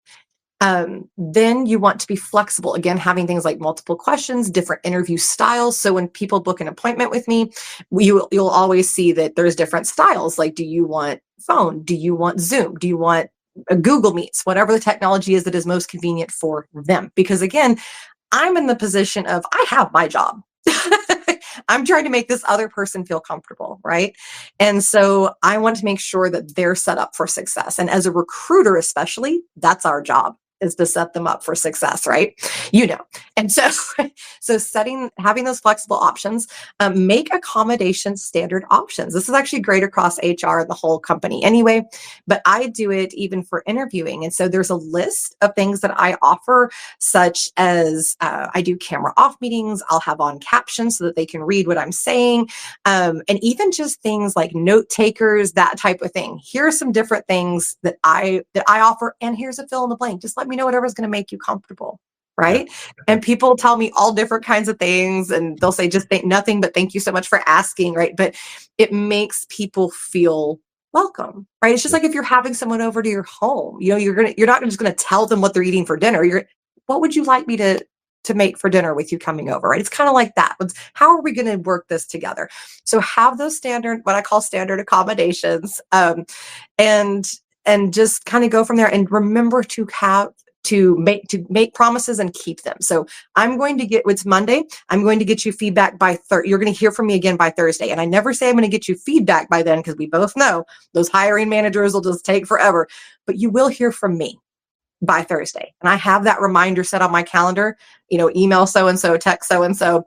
Then you want to be flexible. Again, having things like multiple questions, different interview styles. So when people book an appointment with me, you'll always see that there's different styles. Like, do you want phone? Do you want Zoom? Do you want a Google Meets? Whatever the technology is that is most convenient for them. Because again, I'm in the position of, I have my job. I'm trying to make this other person feel comfortable, right? And so I want to make sure that they're set up for success. And as a recruiter, especially, that's our job, is to set them up for success, right? And so having those flexible options, make accommodations standard options. This is actually great across HR and the whole company anyway, but I do it even for interviewing. And so there's a list of things that I offer, such as I do camera off meetings. I'll have on captions so that they can read what I'm saying. And even just things like note takers, that type of thing. Here are some different things that I offer. And here's a fill in the blank. Just let me know whatever's going to make you comfortable. Right. Yeah. And people tell me all different kinds of things, and they'll say, just think nothing, but thank you so much for asking. Right. But it makes people feel welcome. Right. It's just like if you're having someone over to your home, you're not just going to tell them what they're eating for dinner. What would you like me to make for dinner with you coming over? Right. It's kind of like that. How are we going to work this together? So have those what I call standard accommodations, and just kind of go from there, and remember to make promises and keep them. So it's Monday. I'm going to get you feedback by you're going to hear from me again by Thursday. And I never say I'm going to get you feedback by then, because we both know those hiring managers will just take forever, but you will hear from me by Thursday. And I have that reminder set on my calendar, email so-and-so, text so-and-so.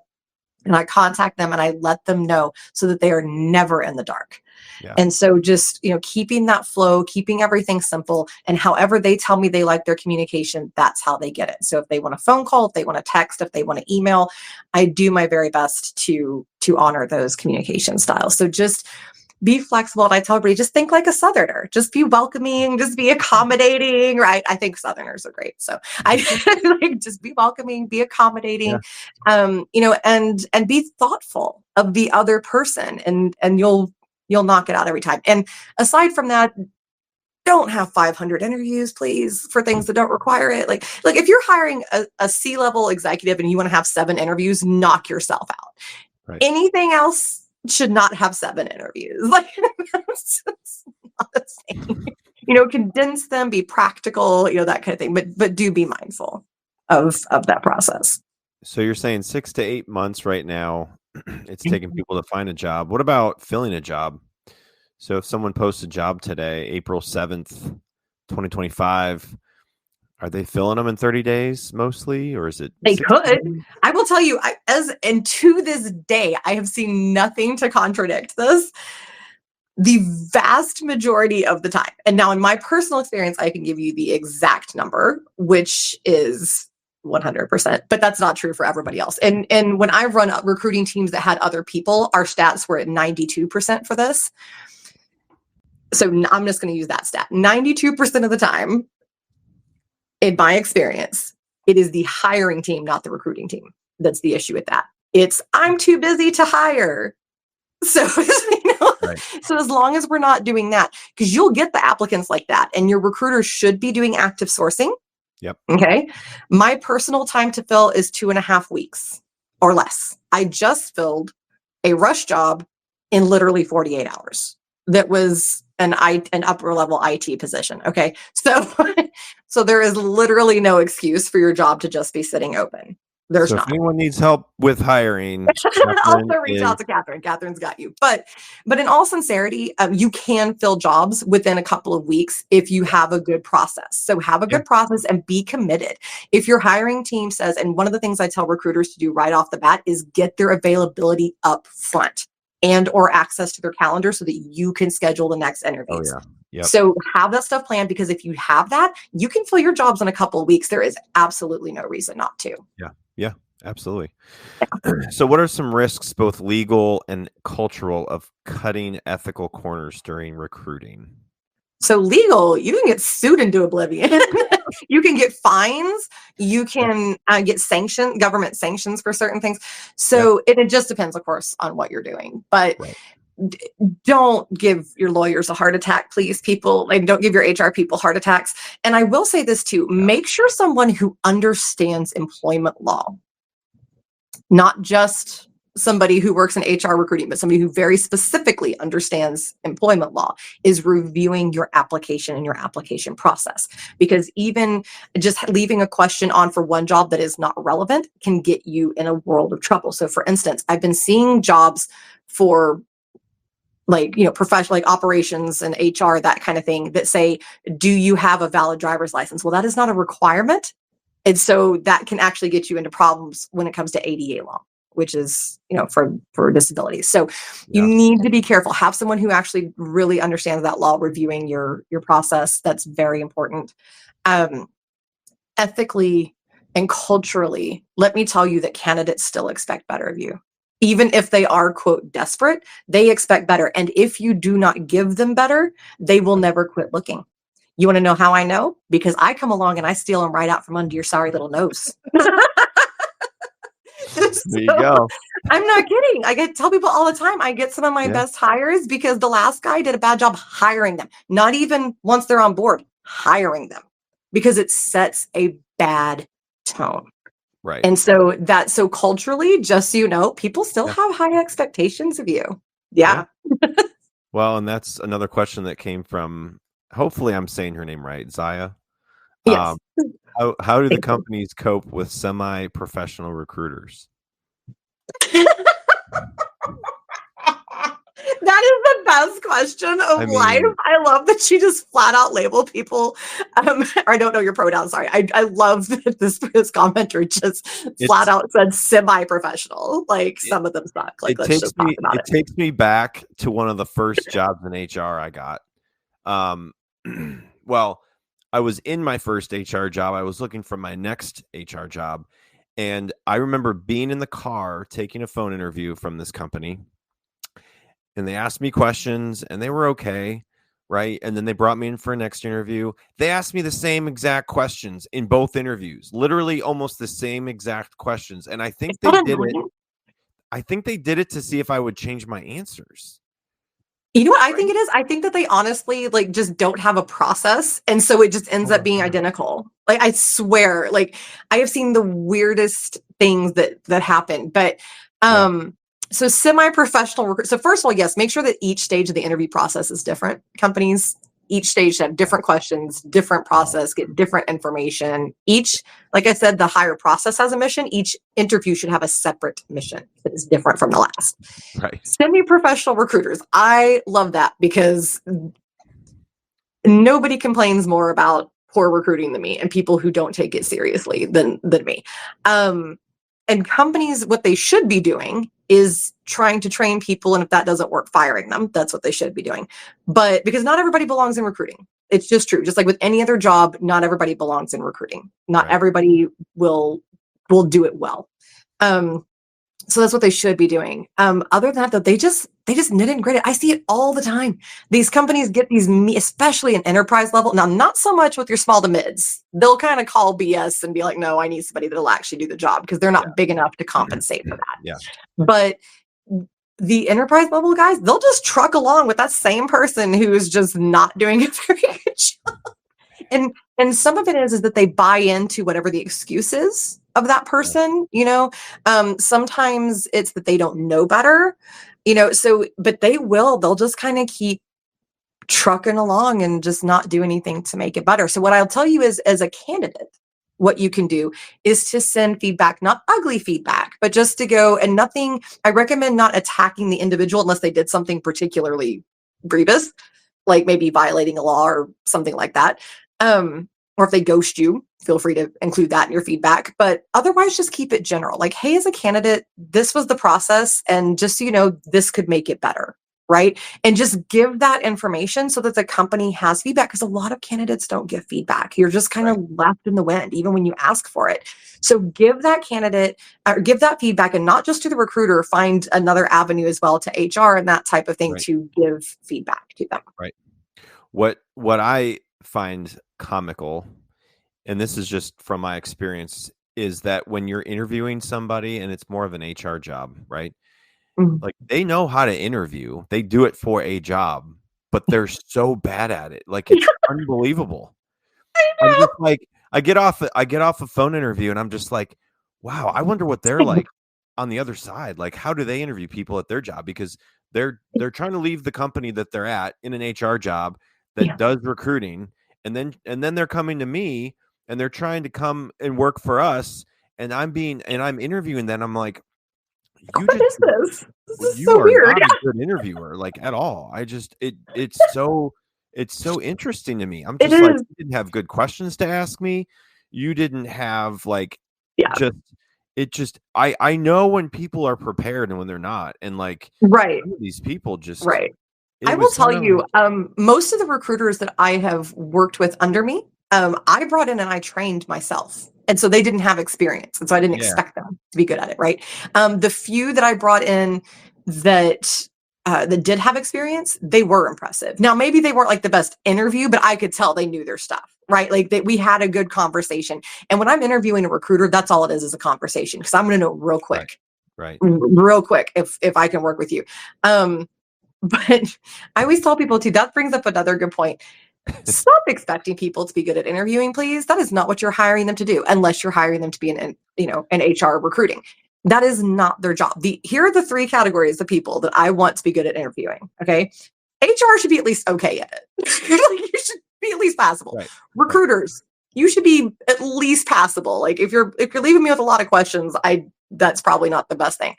and I contact them and I let them know so that they are never in the dark. Yeah. And so just, keeping that flow, keeping everything simple, and however they tell me they like their communication, that's how they get it. So if they want a phone call, if they want to text, if they want to email, I do my very best to honor those communication styles. So just be flexible. And I tell everybody, just think like a Southerner, just be welcoming, just be accommodating, right? I think Southerners are great. So I like, just be welcoming, be accommodating, and be thoughtful of the other person, and you'll knock it out every time. And aside from that, don't have 500 interviews, please, for things that don't require it. Like if you're hiring a C-level executive and you want to have 7 interviews, knock yourself out. Right. Anything else should not have 7 interviews. Like, that's not the same. Condense them, be practical, that kind of thing. But do be mindful of that process. So you're saying 6 to 8 months right now, it's taking people to find a job. What about filling a job? So if someone posts a job today, April 7th, 2025, are they filling them in 30 days mostly, or is it? They could. I will tell you, and to this day, I have seen nothing to contradict this. The vast majority of the time, and now in my personal experience, I can give you the exact number, which is 100%, but that's not true for everybody else. And when I run recruiting teams that had other people, our stats were at 92% for this. So I'm just going to use that stat. 92% of the time, in my experience, it is the hiring team, not the recruiting team, that's the issue with that. It's, I'm too busy to hire. So, Right. So as long as we're not doing that, because you'll get the applicants like that, and your recruiter should be doing active sourcing. Yep. Okay. My personal time to fill is 2.5 weeks or less. I just filled a rush job in literally 48 hours. That was an upper level IT position. Okay. So there is literally no excuse for your job to just be sitting open. There's so not. If anyone needs help with hiring, also reach out to Katherine. Katherine's got you. But in all sincerity, you can fill jobs within a couple of weeks if you have a good process. So have a good process and be committed. If your hiring team says, and one of the things I tell recruiters to do right off the bat is get their availability up front and or access to their calendar so that you can schedule the next interviews. Oh, yeah. Yep. So have that stuff planned, because if you have that, you can fill your jobs in a couple of weeks. There is absolutely no reason not to. Yeah, absolutely. So what are some risks, both legal and cultural, of cutting ethical corners during recruiting? So legal, you can get sued into oblivion. You can get fines. You can get government sanctions for certain things. So it just depends, of course, on what you're doing. But don't give your lawyers a heart attack, please, people. Like, don't give your HR people heart attacks. And I will say this too, make sure someone who understands employment law, not just somebody who works in HR recruiting, but somebody who very specifically understands employment law, is reviewing your application and your application process. Because even just leaving a question on for one job that is not relevant can get you in a world of trouble. So for instance, I've been seeing jobs for professional, like operations and HR, that kind of thing, that say, do you have a valid driver's license? Well, that is not a requirement. And so that can actually get you into problems when it comes to ADA law, which is, for disabilities. So you need to be careful. Have someone who actually really understands that law reviewing your process. That's very important. Ethically and culturally, let me tell you that candidates still expect better of you. Even if they are, quote, desperate, they expect better. And if you do not give them better, they will never quit looking. You want to know how I know? Because I come along and I steal them right out from under your sorry little nose. There you go. I'm not kidding. I tell people all the time, I get some of my best hires because the last guy did a bad job hiring them. Not even once they're on board, hiring them, because it sets a bad tone. Right. And so culturally, just so you know, people still have high expectations of you. Yeah. Well, and that's another question that came from, hopefully I'm saying her name right, Zaya. Yes. How do the companies cope with semi-professional recruiters? That is the best question of I life. mean, I love that you just flat out label people. Or I don't know your pronouns. Sorry. I love that this commenter just flat it's out said semi-professional. Like it, some of them suck. Like it let's takes just talk me about it it. takes me back to one of the first jobs in HR I got. Um, well, I was in my first HR job. I was looking for my next HR job, and I remember being in the car taking a phone interview from this company, and they asked me questions, and they were okay, right? And then they brought me in for a next interview. They asked me the same exact questions in both interviews, literally almost the same exact questions, and I It's think they not did it. annoying. I think they did it to see if I would change my answers. You know what I think Right? it is? I think that they honestly like just don't have a process. And so it just ends Oh up my being God. identical. Like I swear, like I have seen the weirdest things that happen. But Yeah. so semi-professional recruit. So first of all, yes, make sure that each stage of the interview process is different. Companies, each stage should have different questions, different process, get different information. Each, like I said, the hire process has a mission. Each interview should have a separate mission that is different from the last. Right. Semi-professional recruiters. I love that because nobody complains more about poor recruiting than me and people who don't take it seriously than me. And companies, what they should be doing is trying to train people, and if that doesn't work, firing them. That's what they should be doing. But because not everybody belongs in recruiting. It's just true. Just like with any other job, not everybody belongs in recruiting. Not Right. everybody will do it well. So that's what they should be doing. Other than that, though, they just knit and grit it. I see it all the time. These companies get these, especially in enterprise level. Now, not so much with your small to mids. They'll kind of call BS and be like, "No, I need somebody that'll actually do the job," because they're Yeah. not big enough to compensate for that. Yeah. But the enterprise level guys, they'll just truck along with that same person who's just not doing a very good job. And some of it is that they buy into whatever the excuse is of that person, sometimes it's that they don't know better, so but they'll just kind of keep trucking along and just not do anything to make it better. So what I'll tell you is, as a candidate, what you can do is to send feedback, not ugly feedback, but just to go, and nothing, I recommend not attacking the individual unless they did something particularly grievous, like maybe violating a law or something like that. Or if they ghost you, feel free to include that in your feedback. But otherwise, just keep it general. Like, hey, as a candidate, this was the process. And just so you know, this could make it better. Right. And just give that information so that the company has feedback, because a lot of candidates don't give feedback. You're just kind of left in the wind, even when you ask for it. So give that candidate or give that feedback, and not just to the recruiter, find another avenue as well to HR and that type of thing to give feedback to them. Right. What I find comical, and this is just from my experience, is that when you're interviewing somebody and it's more of an HR job, right? Mhm. Like, they know how to interview. They do it for a job, but they're so bad at it. Like, it's unbelievable. I'm just like, I get off a phone interview and I'm just like, wow, I wonder what they're like on the other side. Like, how do they interview people at their job? Because they're trying to leave the company that they're at in an HR job that does recruiting, and then they're coming to me and they're trying to come and work for us, and I'm interviewing them. I'm like, What is this? This is you so are weird. not a good interviewer, like, at all. It's so interesting to me. I'm It just like, is. you didn't have good questions to ask me. You didn't have, like, Yeah. I know when people are prepared and when they're not. And, like, Right. some of these people just, Right. it I will was tell kinda you, like, most of the recruiters that I have worked with under me, I brought in and I trained myself. And so they didn't have experience. And so I didn't yeah, expect them to be good at it. Right. The few that I brought in that did have experience, they were impressive. Now, maybe they weren't like the best interview, but I could tell they knew their stuff. Right. Like that we had a good conversation. And when I'm interviewing a recruiter, that's all it is a conversation, because I'm going to know real quick, right. real quick if I can work with you. But I always tell people too, that brings up another good point. Stop expecting people to be good at interviewing, please. That is not what you're hiring them to do, unless you're hiring them to be an HR recruiting. That is not their job. Here are the three categories of people that I want to be good at interviewing. Okay. HR should be at least okay at it. Like, you should be at least passable. Right. Recruiters, you should be at least passable. Like, if you're leaving me with a lot of questions, that's probably not the best thing.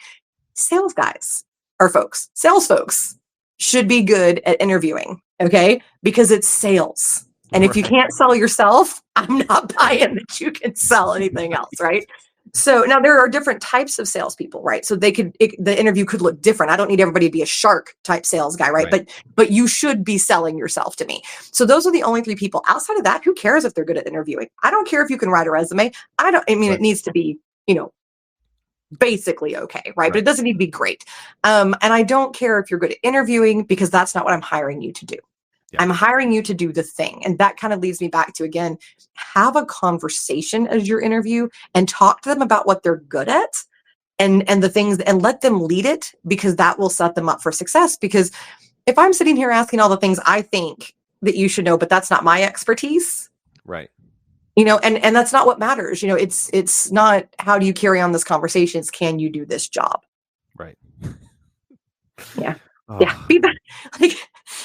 Sales guys or sales folks, should be good at interviewing, okay? Because it's sales. And if you can't sell yourself, I'm not buying that you can sell anything else, right? So now there are different types of salespeople, right? So the interview could look different. I don't need everybody to be a shark type sales guy, right? But you should be selling yourself to me. So those are the only 3 people. Outside of that, who cares if they're good at interviewing? I don't care if you can write a resume. It needs to be, basically okay, right? But it doesn't need to be great. And I don't care if you're good at interviewing, because that's not what I'm hiring you to do. Yeah. I'm hiring you to do the thing. And that kind of leads me back to, again, have a conversation as your interview and talk to them about what they're good at and the things, and let them lead it, because that will set them up for success. Because if I'm sitting here asking all the things I think that you should know, but that's not my expertise. Right. And that's not what matters. It's not how do you carry on this conversation. It's can you do this job? Right. Yeah. Oh. Yeah.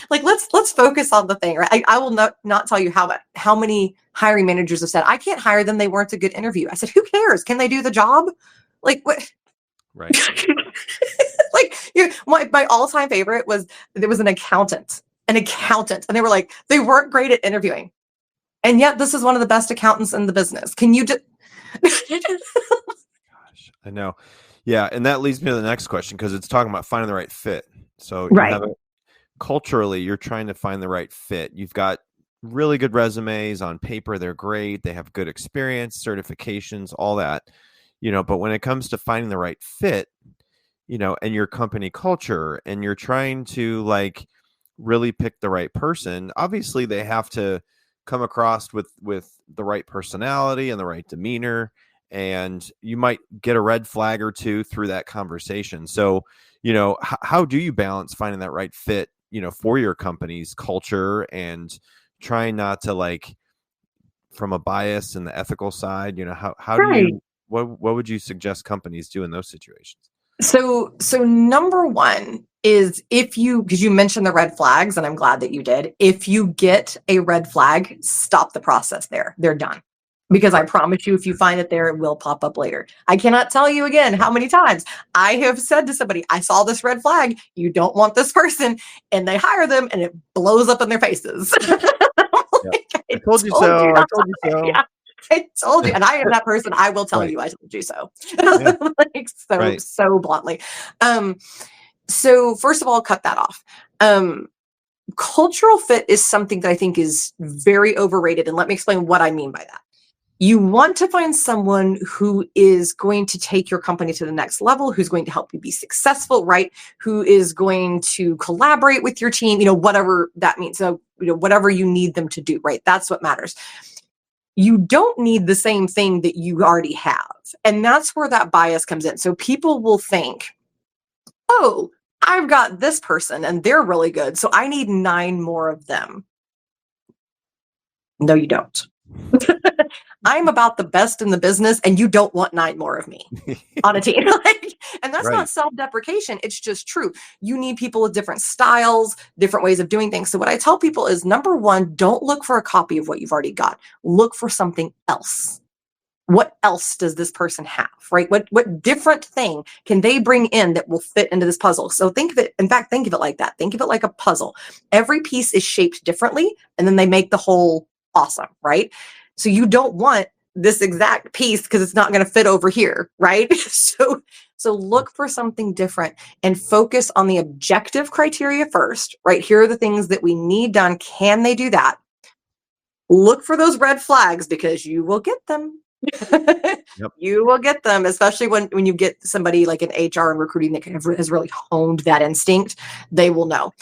Like let's focus on the thing, right? I will not tell you how many hiring managers have said, I can't hire them. They weren't a good interview. I said, who cares? Can they do the job? Like what? Right. My all-time favorite was, there was an accountant, and they were like, they weren't great at interviewing. And yet this is one of the best accountants in the business. Can you just... Gosh, I know. Yeah. And that leads me to the next question, because it's talking about finding the right fit. So culturally, you're trying to find the right fit. You've got really good resumes on paper. They're great. They have good experience, certifications, all that, but when it comes to finding the right fit, and your company culture, and you're trying to really pick the right person, obviously they have to come across with the right personality and the right demeanor, and you might get a red flag or two through that conversation. So, how do you balance finding that right fit, for your company's culture, and trying not to from a bias and the ethical side, how do you, what would you suggest companies do in those situations? So number one is, because you mentioned the red flags, and I'm glad that you did. If you get a red flag, stop the process there. They're done. Because I promise you, if you find it there, it will pop up later. I cannot tell you again how many times I have said to somebody, I saw this red flag, you don't want this person, and they hire them and it blows up in their faces. I told you so. I told you so. Yeah, I told you. And I am that person. I will tell you I told you so. Yeah. So bluntly. So first of all, cut that off. Cultural fit is something that I think is very overrated. And let me explain what I mean by that. You want to find someone who is going to take your company to the next level, who's going to help you be successful, right? Who is going to collaborate with your team, whatever that means. So, whatever you need them to do, right? That's what matters. You don't need the same thing that you already have. And that's where that bias comes in. So people will think, oh, I've got this person and they're really good, so I need 9 more of them. No, you don't. I'm about the best in the business, and you don't want 9 more of me on a team. And that's not self-deprecation. It's just true. You need people with different styles, different ways of doing things. So what I tell people is, number one, don't look for a copy of what you've already got. Look for something else. What else does this person have, right? What different thing can they bring in that will fit into this puzzle? So think of it like that. Think of it like a puzzle. Every piece is shaped differently, and then they make the whole awesome, right? So you don't want this exact piece because it's not going to fit over here, right? So look for something different and focus on the objective criteria first, right? Here are the things that we need done. Can they do that? Look for those red flags, because you will get them. Yep. You will get them, especially when you get somebody like an HR and recruiting that has really honed that instinct. They will know.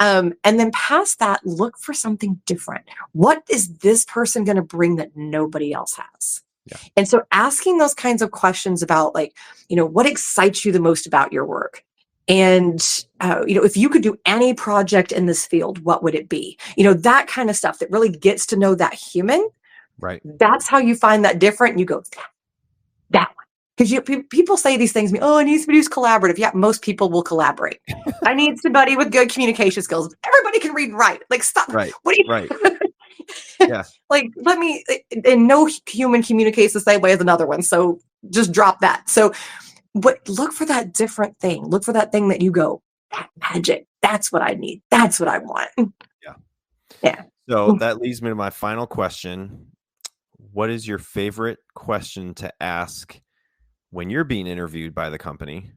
And then past that, look for something different. What is this person going to bring that nobody else has? Yeah. And so asking those kinds of questions about what excites you the most about your work? And, if you could do any project in this field, what would it be? That kind of stuff that really gets to know that human. Right. That's how you find that different. And you go, that one. Because people say these things to me, I need somebody who's collaborative. Yeah, most people will collaborate. I need somebody with good communication skills. Everybody can read and write. Stop. Right. What do you? Right. Yeah. And no human communicates the same way as another one. So just drop that. So, look for that different thing. Look for that thing that you go, that magic. That's what I need. That's what I want. Yeah. Yeah. So that leads me to my final question. What is your favorite question to ask when you're being interviewed by the company?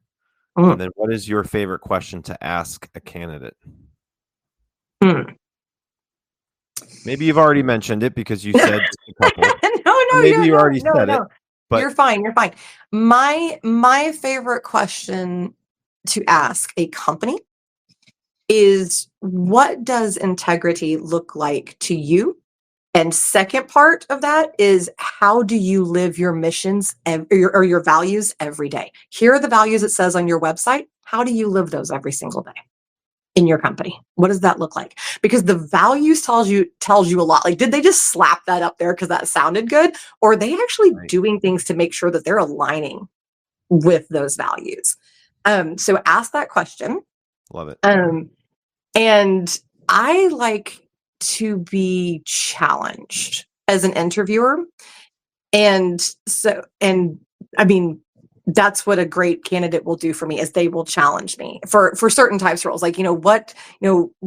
Mm. And then what is your favorite question to ask a candidate? Mm. Maybe you've already mentioned it because you said just a couple. No, You already said it. But you're fine. You're fine. My favorite question to ask a company is, what does integrity look like to you? And second part of that is, how do you live your missions or your values every day? Here are the values it says on your website. How do you live those every single day in your company? What does that look like? Because the values tells you a lot. Like, did they just slap that up there because that sounded good? Or are they actually doing things to make sure that they're aligning with those values? So ask that question. Love it. And I like to be challenged as an interviewer. And I mean, that's what a great candidate will do for me, is they will challenge me for certain types of roles. Like,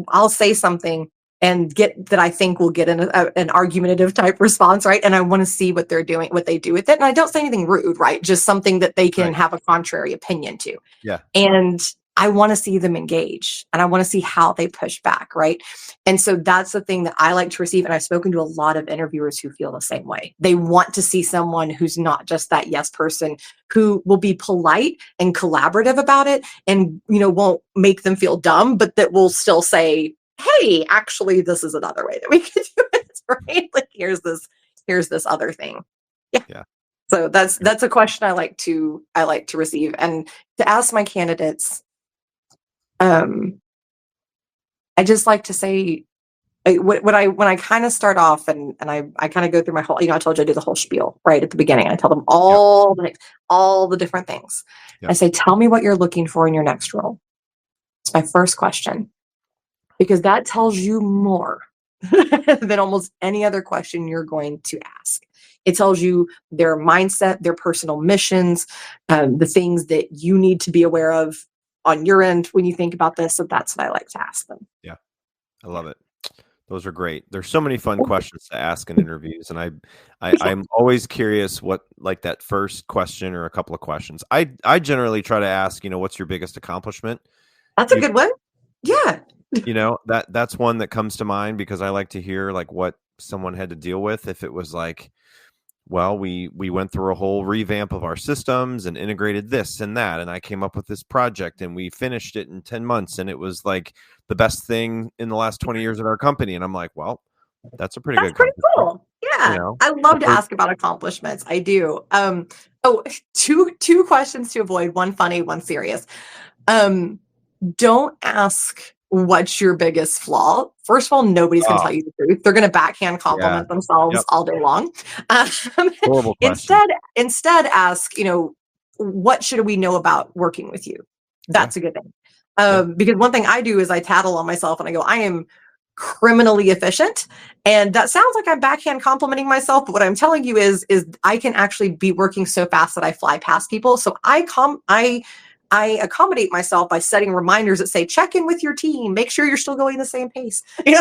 I'll say something and get that I think will get an argumentative type response, right? And I want to see what they're doing, what they do with it. And I don't say anything rude, right? Just something that they can have a contrary opinion to. Yeah. And I want to see them engage, and I want to see how they push back, right? And so that's the thing that I like to receive. And I've spoken to a lot of interviewers who feel the same way. They want to see someone who's not just that yes person, who will be polite and collaborative about it, and won't make them feel dumb, but that will still say, hey, actually, this is another way that we could do it, right? Like, here's this other thing. Yeah. So that's a question I like to receive, and to ask my candidates. I just like to say, when I kind of start off and I kind of go through my whole, I told you I do the whole spiel right at the beginning. I tell them all the different things. I say, tell me what you're looking for in your next role. It's my first question, because that tells you more than almost any other question you're going to ask. It tells you their mindset, their personal missions, the things that you need to be aware of on your end when you think about this. So that's what I like to ask them. Yeah, I love it. Those are great. There's so many fun questions to ask in interviews, and I'm always curious what, like, that first question or a couple of questions. I generally try to ask, what's your biggest accomplishment? That's a good one. Yeah. That's one that comes to mind, because I like to hear like what someone had to deal with. If it was like, well, we went through a whole revamp of our systems and integrated this and that, and I came up with this project and we finished it in 10 months, and it was like the best thing in the last 20 years at our company. And I'm like, well, that's pretty cool. Yeah. I love to ask about accomplishments. I do. Two questions to avoid, one funny, one serious. Don't ask what's your biggest flaw. First of all, nobody's going to tell you the truth. They're going to backhand compliment themselves all day long. Horrible question. Instead ask, what should we know about working with you? That's a good thing. Because one thing I do is I tattle on myself and I go, I am criminally efficient. And that sounds like I'm backhand complimenting myself. But what I'm telling you is I can actually be working so fast that I fly past people. So I accommodate myself by setting reminders that say, check in with your team, make sure you're still going the same pace, and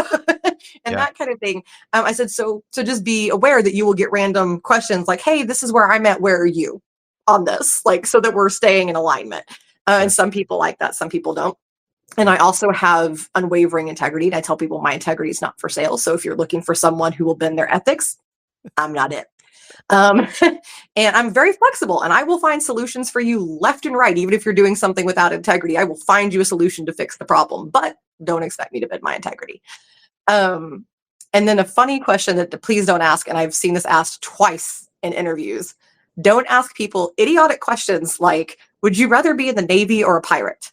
that kind of thing. I said, so just be aware that you will get random questions like, hey, this is where I'm at, where are you on this? Like, so that we're staying in alignment. And some people like that, some people don't. And I also have unwavering integrity. And I tell people my integrity is not for sale. So if you're looking for someone who will bend their ethics, I'm not it. And I'm very flexible, and I will find solutions for you left and right. Even if you're doing something without integrity, I will find you a solution to fix the problem, but don't expect me to bend my integrity. And then a funny question that please don't ask, and I've seen this asked twice in interviews. Don't ask people idiotic questions like, would you rather be in the Navy or a pirate?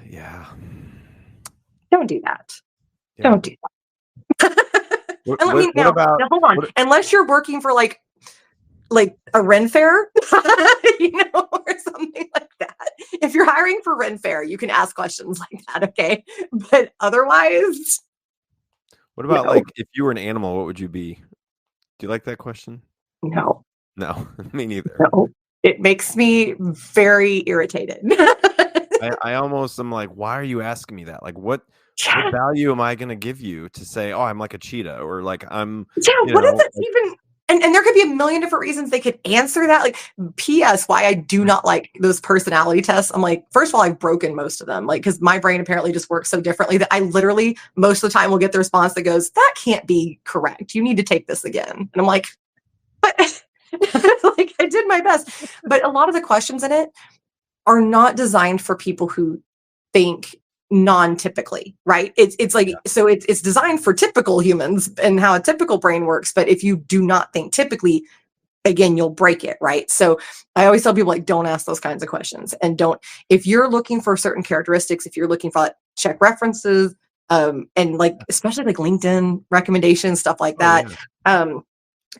Yeah. Don't do that. Yeah. Don't do that. Hold on. Unless you're working for like a Ren Fair, or something like that. If you're hiring for Ren Fair, you can ask questions like that, okay? But otherwise, what about like, if you were an animal, what would you be? Do you like that question? No, me neither. No, it makes me very irritated. I almost am like, why are you asking me that? Like, what value am I going to give you to say, oh, I'm like a cheetah, or like I'm, Yeah, you what is know, it even? And there could be a million different reasons they could answer that. Like, P.S. why I do not like those personality tests. I'm like, first of all, I've broken most of them, like, because my brain apparently just works so differently that I literally most of the time will get the response that goes, "That can't be correct. You need to take this again." And I'm like, but like, I did my best. But a lot of the questions in it are not designed for people who think non-typically, right? It's like, so it's designed for typical humans and how a typical brain works. But if you do not think typically, again, you'll break it, right? So I always tell people, like, don't ask those kinds of questions, and don't, if you're looking for certain characteristics, if you're looking for, like, check references, and like, especially like LinkedIn recommendations, stuff like that.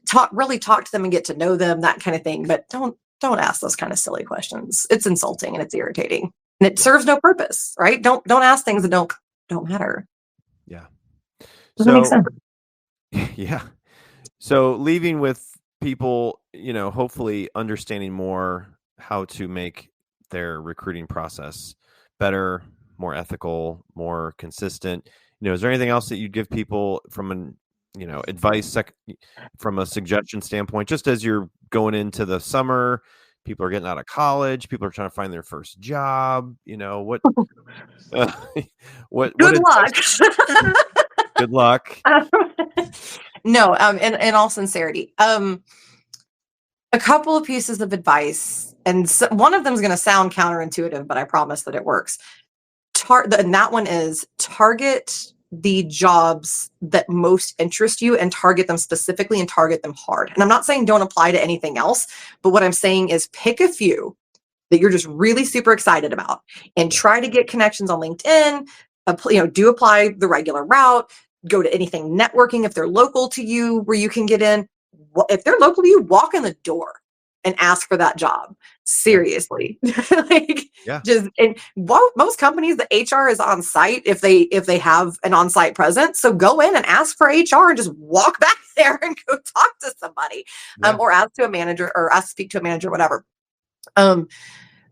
Talk to them and get to know them, that kind of thing. But don't ask those kind of silly questions. It's insulting and it's irritating, and it serves no purpose, right? Don't ask things that don't matter. Yeah. Does that make sense? Yeah. So leaving with people, hopefully understanding more how to make their recruiting process better, more ethical, more consistent. Is there anything else that you'd give people from an, advice from a suggestion standpoint, just as you're going into the summer, people are getting out of college, people are trying to find their first job, what, Good luck. Good luck. No, in all sincerity, a couple of pieces of advice, and one of them is going to sound counterintuitive, but I promise that it works. And that one is target the jobs that most interest you, and target them specifically, and target them hard. And I'm not saying don't apply to anything else, but what I'm saying is pick a few that you're just really super excited about, and try to get connections on LinkedIn. Do apply the regular route. Go to anything networking if they're local to you where you can get in. If they're local to you, walk in the door and ask for that job. Seriously. And most companies, the HR is on site if they have an on-site presence. So go in and ask for HR and just walk back there and go talk to somebody, or ask to a manager, or ask to speak to a manager, whatever.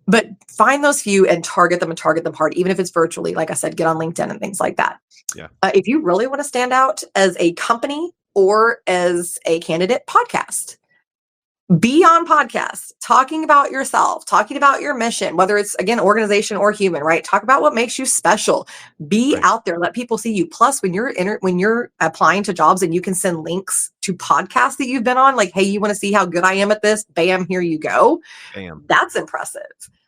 But find those few and target them hard, even if it's virtually. Like I said, get on LinkedIn and things like that. Yeah. If you really want to stand out as a company or as a candidate, podcast. Be on podcasts, talking about yourself, talking about your mission, whether it's, again, organization or human, right? Talk about what makes you special. Be out there, let people see you. Plus, when you're applying to jobs and you can send links to podcasts that you've been on, like, hey, you want to see how good I am at this? Bam, here you go. Bam. That's impressive.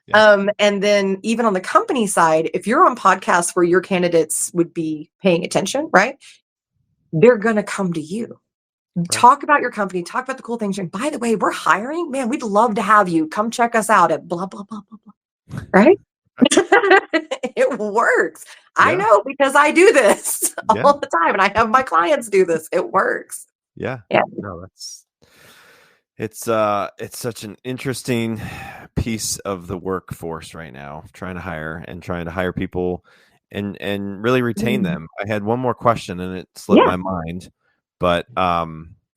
Yeah. And then even on the company side, if you're on podcasts where your candidates would be paying attention, right? They're going to come to you. Right. Talk about your company, talk about the cool things. And by the way, we're hiring, man, we'd love to have you. Come check us out at blah, blah, blah, blah, blah. Right? It works. Yeah. I know, because I do this all the time, and I have my clients do this. It works. Yeah. No, it's such an interesting piece of the workforce right now, trying to hire people and really retain them. I had one more question and it slipped my mind. But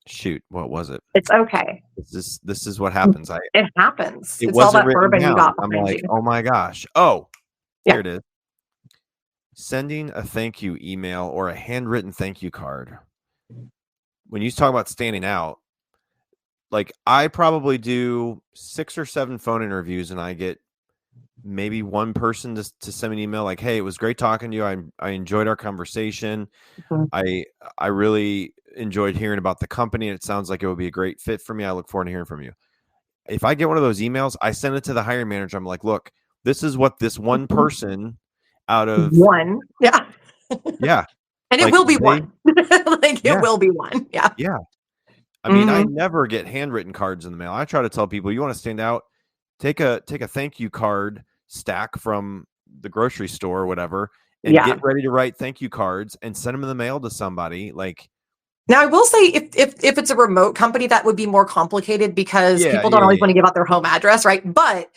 shoot, what was it? It's okay. This is what happens. It happens. It's all that bourbon you got. I'm like, oh my gosh. Oh, here it is. Sending a thank you email or a handwritten thank you card. When you talk about standing out, like, I probably do 6 or 7 phone interviews and I get maybe one person to send me an email like, hey, it was great talking to you. I enjoyed our conversation. Mm-hmm. I really enjoyed hearing about the company. And it sounds like it would be a great fit for me. I look forward to hearing from you. If I get one of those emails, I send it to the hiring manager. I'm like, look, this is what this one person out of one. Yeah. Yeah. And it will be one. It will be one. Yeah. Yeah. I mean, I never get handwritten cards in the mail. I try to tell people, you want to stand out, take a thank you card stack from the grocery store or whatever, and get ready to write thank you cards and send them in the mail to somebody. Like, now, I will say, if it's a remote company, that would be more complicated because people don't always want to give out their home address, right? But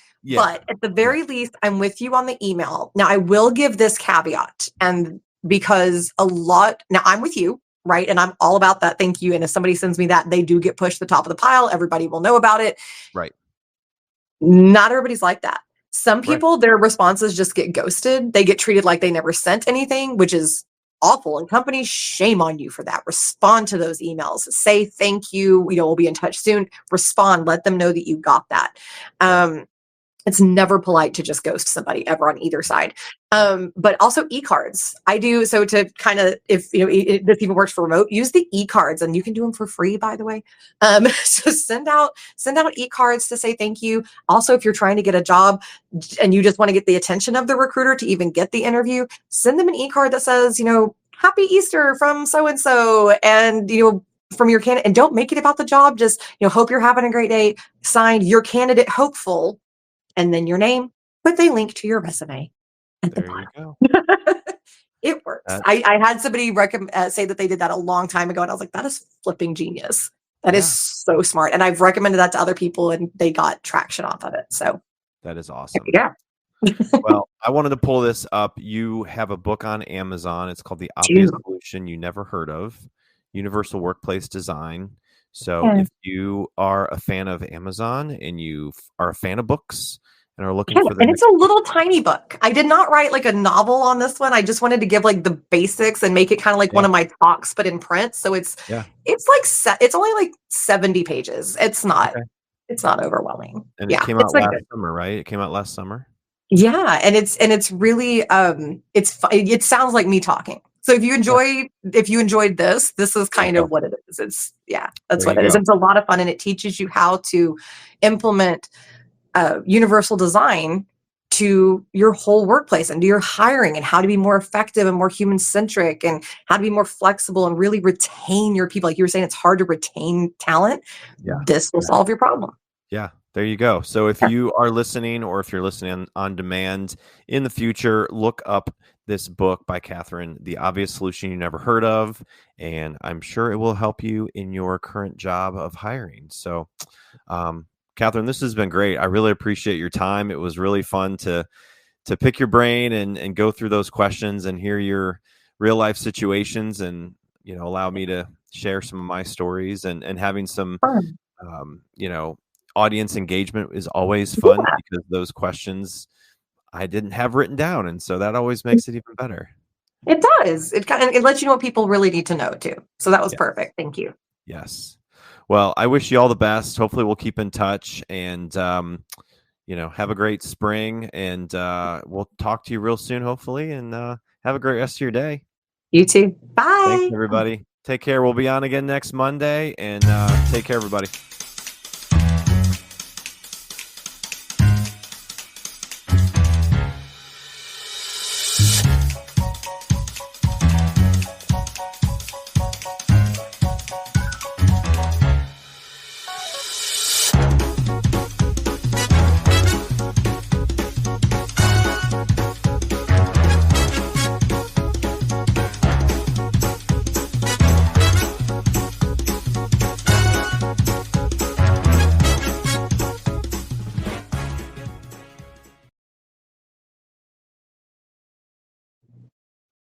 at the very least, I'm with you on the email. Now, I will give this caveat, and because now I'm with you, right? And I'm all about that thank you. And if somebody sends me that, they do get pushed to the top of the pile. Everybody will know about it. Right. Not everybody's like that. Some people, their responses just get ghosted. They get treated like they never sent anything, which is awful. And companies, shame on you for that. Respond to those emails. Say thank you. We'll be in touch soon. Respond. Let them know that you got that. It's never polite to just ghost somebody ever on either side. But also e-cards. I do. So to kind of, if this even works for remote, use the e-cards, and you can do them for free, by the way. So send out e-cards to say thank you. Also, if you're trying to get a job and you just want to get the attention of the recruiter to even get the interview, send them an e-card that says, Happy Easter from so-and-so. And, from your candidate, and don't make it about the job. Just, hope you're having a great day. Signed, your candidate hopeful. And then your name with a link to your resume at the bottom. There you go. It works. I had somebody say that they did that a long time ago, and I was like, that is flipping genius. That is so smart. And I've recommended that to other people, and they got traction off of it. So that is awesome. Yeah. Well, I wanted to pull this up. You have a book on Amazon. It's called The Obvious Solution You Never Heard of, Universal Workplace Design. So if you are a fan of Amazon and you are a fan of books and are looking for the it's a little tiny book. I did not write like a novel on this one. I just wanted to give like the basics and make it kind of like one of my talks, but in print. So it's only like 70 pages. It's not overwhelming. And it came out last summer, right? It came out last summer. Yeah, and it's really it sounds like me talking. So if you enjoyed this is kind of what it is. That's what it is. It's a lot of fun, and it teaches you how to implement universal design to your whole workplace and to your hiring, and how to be more effective and more human centric, and how to be more flexible and really retain your people. Like you were saying, it's hard to retain talent. Yeah. This will solve your problem. Yeah. There you go. So if you are listening, or if you're listening on demand in the future, look up this book by Katherine, The Obvious Solution You Never Heard of, and I'm sure it will help you in your current job of hiring. So, Katherine, this has been great. I really appreciate your time. It was really fun to pick your brain and go through those questions and hear your real life situations, and allow me to share some of my stories, and having some audience engagement is always fun, because those questions I didn't have written down, and so that always makes it even better. It does. It lets you know what people really need to know too. So that was perfect. Thank you. Yes. Well, I wish you all the best. Hopefully we'll keep in touch, and have a great spring, and we'll talk to you real soon, hopefully, and have a great rest of your day. You too. Bye. Thanks, everybody. Take care. We'll be on again next Monday, and take care, everybody.